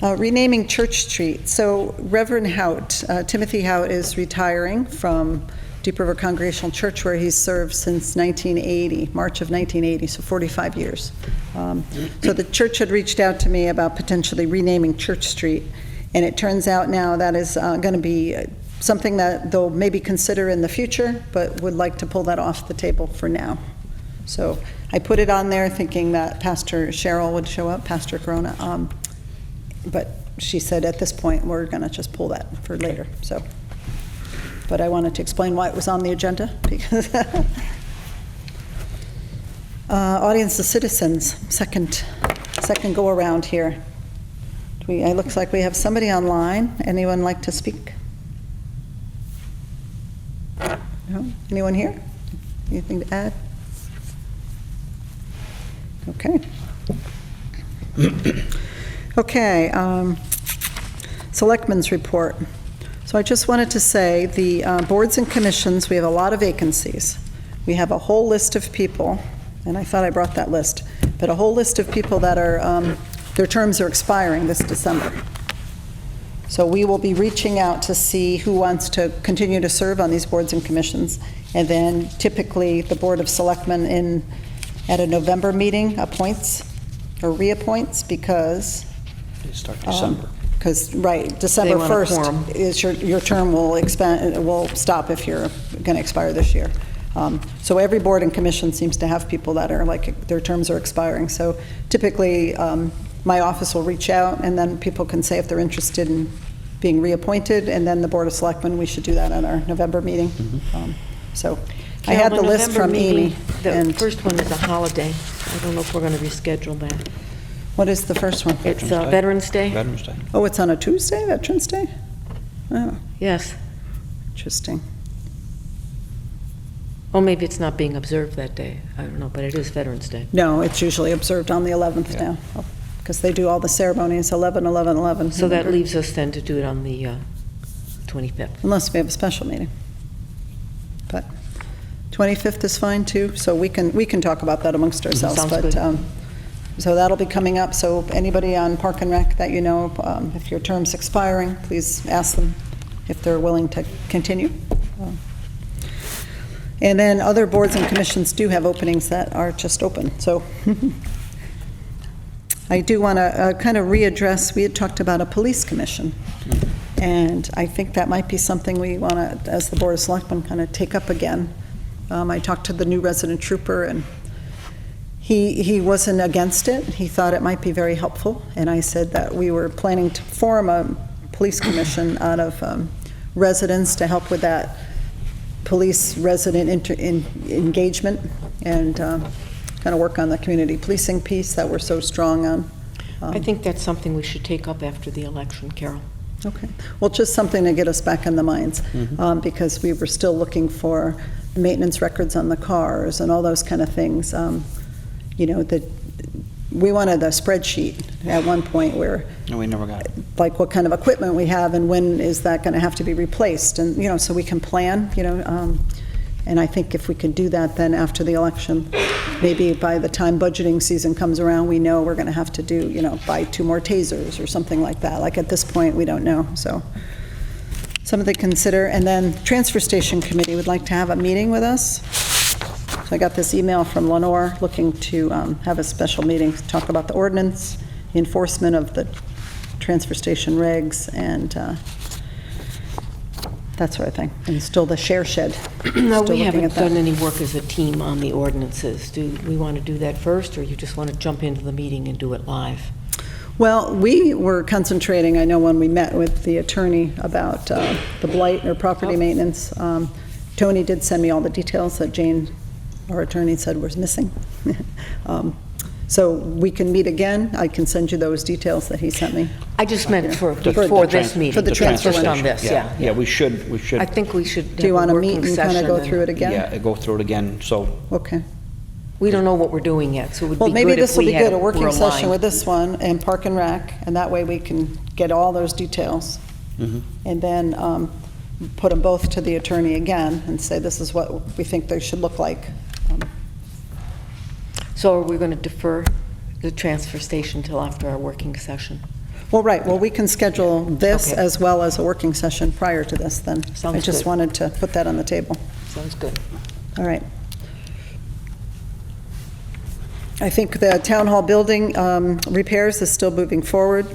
Renaming Church Street. So Reverend Hout, Timothy Hout, is retiring from Deep River Congregational Church, where he's served since 1980, March of 1980, so 45 years. So the church had reached out to me about potentially renaming Church Street, and it turns out now that is going to be something that they'll maybe consider in the future, but would like to pull that off the table for now. So I put it on there thinking that Pastor Cheryl would show up, Pastor Corona, but she said at this point we're going to just pull that for later. So. But I wanted to explain why it was on the agenda, because audience of citizens, second go around here. It looks like we have somebody online. Anyone like to speak? No? Anyone here? Anything to add? Okay. Okay. Selectmen's report. So I just wanted to say, the boards and commissions, we have a lot of vacancies. We have a whole list of people, and I thought I brought that list, but a whole list of people that are, their terms are expiring this December. So we will be reaching out to see who wants to continue to serve on these boards and commissions, and then typically the Board of Selectmen at a November meeting appoints or reappoints, because They start December. Because, right, December want a quorum. 1st is your term will stop if you're going to expire this year. So every board and commission seems to have people that are like, their terms are expiring. So typically, my office will reach out, and then people can say if they're interested in being reappointed, and then the Board of Selectmen, we should do that at our November meeting. So I had the list from Amy. The first one is a holiday. I don't know if we're going to reschedule that. What is the first one? It's Veterans Day? Veterans Day. Oh, it's on a Tuesday, Veterans Day? Oh, Yes. interesting. Oh, maybe it's not being observed that day. I don't know, but it is Veterans Day. No, it's usually observed on the 11th now, because they do all the ceremonies 11, 11, 11. So that leaves us then to do it on the 25th. Unless we have a special meeting. But 25th is fine too, so we can talk about that amongst ourselves. Sounds But good. so that'll be coming up. So anybody on Park and Rec that you know, if your term's expiring, please ask them if they're willing to continue. And then other boards and commissions do have openings that are just open. So I do want to kind of readdress, we had talked about a police commission. And I think that might be something we want to, as the Board of Selectmen, kind of take up again. I talked to the new resident trooper, and he wasn't against it. He thought it might be very helpful. And I said that we were planning to form a police commission out of residents to help with that police-resident engagement, and kind of work on the community policing piece that we're so strong on. I think that's something we should take up after the election, Carol. Okay. Well, just something to get us back in the minds, because we were still looking for the maintenance records on the cars and all those kind of things. You know, that we wanted a spreadsheet at one point where, No, we never got it. like, what kind of equipment we have and when is that going to have to be replaced, and, you know, so we can plan, you know, and I think if we could do that, then after the election, maybe by the time budgeting season comes around, we know we're going to have to do, you know, buy 2 more tasers or something like that. Like, at this point, we don't know, so something to consider. And then Transfer Station Committee would like to have a meeting with us. So I got this email from Lenore looking to have a special meeting to talk about the ordinance, the enforcement of the transfer station regs, and that sort of thing. And still the share shed. No, Still we looking haven't at that. done any work as a team on the ordinances. Do we want to do that first, or you just want to jump into the meeting and do it live? Well, we were concentrating, I know when we met with the attorney about the blight or property maintenance, Tony did send me all the details that Jane, our attorney, said was missing. So we can meet again. I can send you those details that he sent me. I just meant for The- before the this trans- meeting. For the transfer Just on station. this, yeah. Yeah, we should. I think we should Do you have want a to meet working and kind of session. go through it again? Yeah, go through it again, so. Okay. We don't know what we're doing yet, so it would Well, be maybe good this if will we be had good, a working we're session aligned. with this one and Park and Rec, and that way we can get all those details. And then put them both to the attorney again and say, this is what we think they should look like. So are we going to defer the transfer station till after our working session? Well, right, well, we can schedule this Okay. as well as a working session prior to this then. I Sounds just good. wanted to put that on the table. Sounds good. All right. I think the town hall building repairs is still moving forward.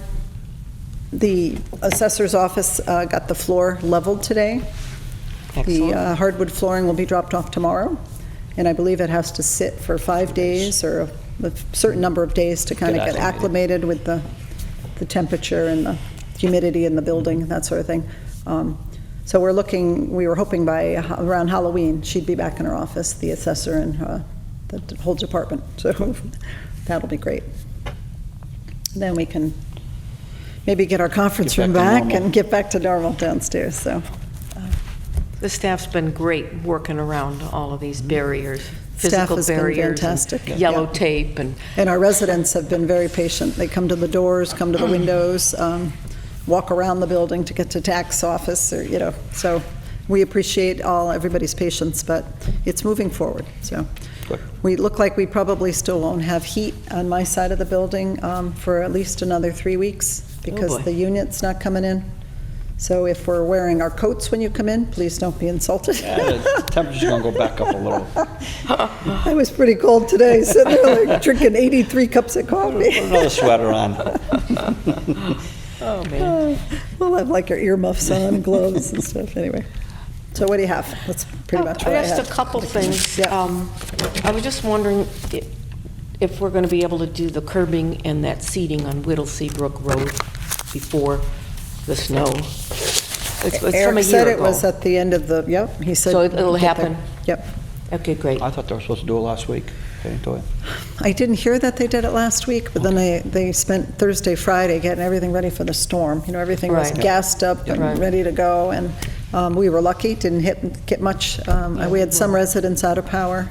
The assessor's office got the floor leveled today. The Excellent. hardwood flooring will be dropped off tomorrow, and I believe it has to sit for 5 days or a certain number of days to kind of Get get acclimated with the temperature and the humidity in the building, that sort of thing. So we were hoping by around Halloween, she'd be back in her office, the assessor and the whole department. So that'll be great. Then we can maybe get our conference Get room back to back normal. and get back to normal downstairs, so. The staff's been great working around all of these barriers, Staff physical has been barriers. fantastic. And yellow Yeah. tape and, And our residents have been very patient. They come to the doors, come to the windows, walk around the building to get to tax office, or, you know, so we appreciate everybody's patience, but it's moving forward, so. Good. We look like we probably still won't have heat on my side of the building for at least another 3 weeks because boy. the unit's not coming in. So if we're wearing our coats when you come in, please don't be insulted. Yeah, the temperature's gonna go back up a little. I was pretty cold today, sitting there like drinking 83 cups of coffee. Put another sweater on. oh, man. We'll have like our earmuffs on and gloves and stuff, anyway. So what do you have? That's pretty much what I Just have. a couple things. Yeah. I was just wondering if we're going to be able to do the curbing and that seating on Whittlesey Brook Road before the snow. It's from a Eric year said it ago. was at the end of the, yep, he said. So it'll we'll get there. happen? Yep. Okay, great. I thought they were supposed to do it last week. They didn't do it. I didn't hear that they did it last week, but then they spent Thursday, Friday getting everything ready for the storm. You know, everything was Right. gassed up and Right. ready to go, and we were lucky, didn't get much. We had some residents out of power,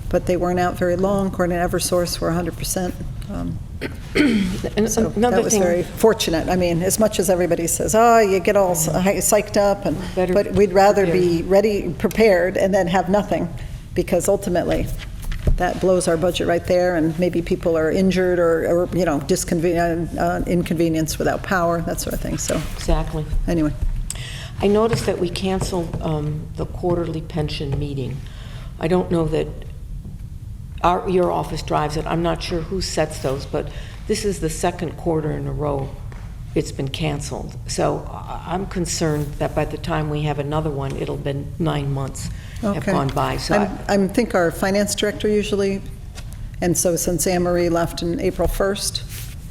but they weren't out very long. According to Eversource, we're 100%. And So another that was thing, very fortunate. I mean, as much as everybody says, oh, you get all psyched up, Better but we'd rather be ready, prepared, and then have nothing, because ultimately, that blows our budget right there, and maybe people are injured or you know, inconvenienced without power, that sort of thing. So exactly. anyway, I noticed that we canceled the quarterly pension meeting. I don't know that your office drives it. I'm not sure who sets those, but this is the second quarter in a row it's been canceled. So I'm concerned that by the time we have another one, it'll been 9 months have okay. gone by. So I think our finance director usually, and so since Anne Marie left in April 1st,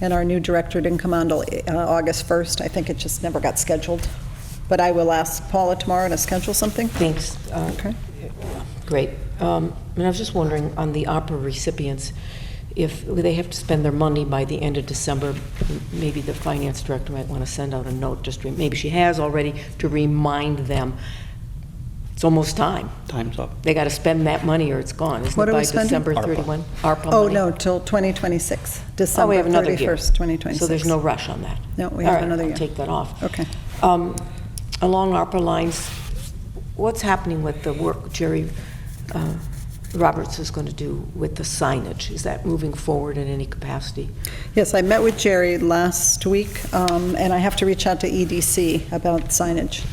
and our new director didn't come on till August 1st, I think it just never got scheduled. But I will ask Paula tomorrow to schedule something. thanks. Okay. Great. And I was just wondering, on the opera recipients, if they have to spend their money by the end of December, maybe the finance director might want to send out a note, maybe she has already, to remind them It's almost time. Time's up. They got to spend that money or it's gone, isn't What it, are we by spending? December ARPA. 31? ARPA Oh, money? no, till 2026, Oh, we December have another year. 31st, 2026. So there's no rush on that? No, we have another All year. right, I'll take that off. Okay. Along ARPA lines, what's happening with the work Jerry Roberts is going to do with the signage? Is that moving forward in any capacity? Yes, I met with Jerry last week, and I have to reach out to EDC about signage,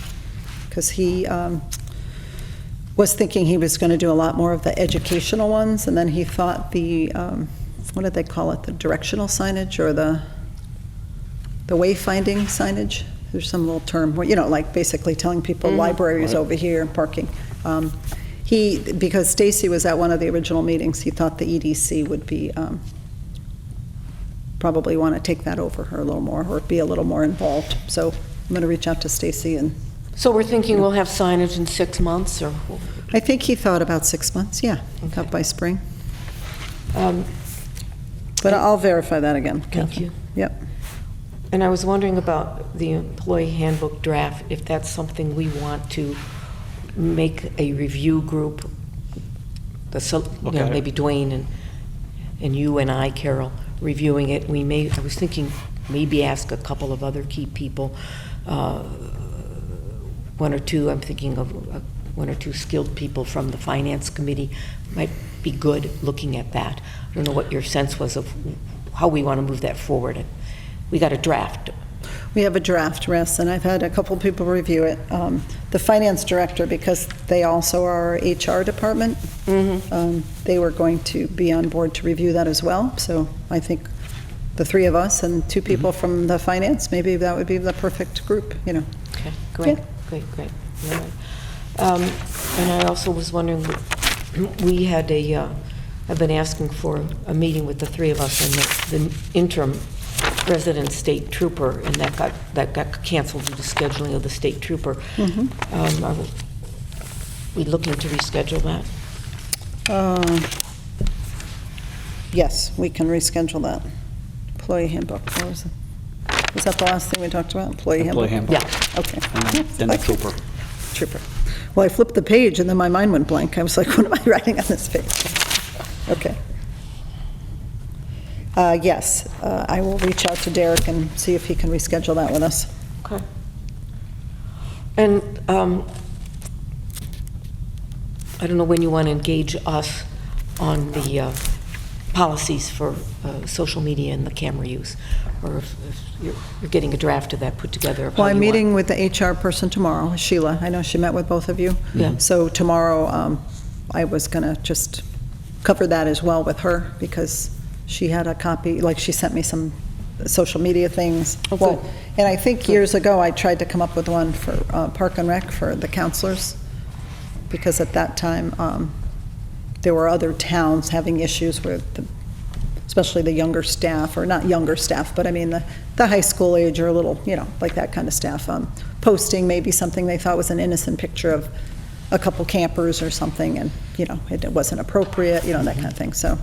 because he was thinking he was going to do a lot more of the educational ones, and then he thought the, what did they call it, the directional signage, or the wayfinding signage? There's some little term, where, you know, like basically telling people libraries over here, parking. Because Stacy was at one of the original meetings, he thought the EDC would be, probably want to take that over her a little more, or be a little more involved. So I'm going to reach out to Stacy, and So we're thinking we'll have signage in 6 months, or? I think he thought about 6 months, yeah, up by spring. But I'll verify that again. Thank Catherine. you. Yep. And I was wondering about the employee handbook draft, if that's something we want to make a review group, Okay. maybe Dwayne and you and I, Carol, reviewing it. I was thinking maybe ask a couple of other key people, one or two, I'm thinking of one or two skilled people from the finance committee might be good looking at that. I don't know what your sense was of how we want to move that forward. We got a draft. We have a draft, Russ, and I've had a couple people review it. The finance director, because they also are our HR department, they were going to be on board to review that as well. So I think the three of us and two people from the finance, maybe that would be the perfect group, you know. Okay, great, Yeah. great. All right. And I also was wondering, we had I've been asking for a meeting with the three of us and the interim resident state trooper, and that got canceled due to scheduling of the state trooper. Are we looking to reschedule that? Yes, we can reschedule that. Employee handbook, what was it? Was that the last thing we talked about? Employee handbook? Employee handbook. Yeah. Okay. And then the trooper. Trooper. Well, I flipped the page and then my mind went blank. I was like, what am I writing on this page? Okay. Yes, I will reach out to Derek and see if he can reschedule that with us. Okay. And I don't know when you want to engage us on the policies for social media and the camera use, or if you're getting a draft of that put together. of how Well, I'm you want- meeting with the HR person tomorrow, Sheila. I know she met with both of you. Yeah. So tomorrow, I was going to just cover that as well with her, because she had a copy, like she sent me some social media things. Oh, Well, good. and I think years ago, I tried to come up with one for Park and Rec for the counselors, because at that time, there were other towns having issues with, especially the younger staff, or not younger staff, but I mean the high school age, or a little, you know, like that kind of staff, posting maybe something they thought was an innocent picture of a couple campers or something, and, you know, it wasn't appropriate, you know, that kind of thing. So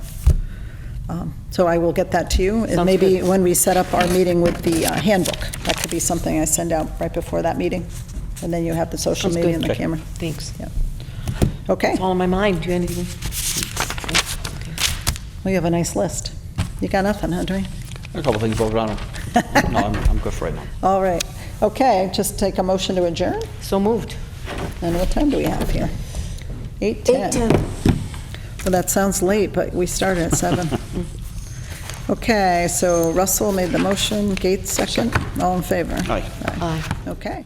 I will get that to you. And Sounds maybe good. when we set up our meeting with the handbook, that could be something I send out right before that meeting. And then you have the social Sounds media good. and the Okay. camera. Thanks. Yeah. Okay. It's all on my mind. Do you have anything? Well, you have a nice list. You got nothing, huh, Dwayne? A couple things voted on. No, I'm good for right now. All right. Okay, just take a motion to adjourn. So moved. And what time do we have here? 8:10. Well, that sounds late, but we started at 7. Okay, so Russell made the motion, Gates second. All in favor? Aye. Aye. Okay.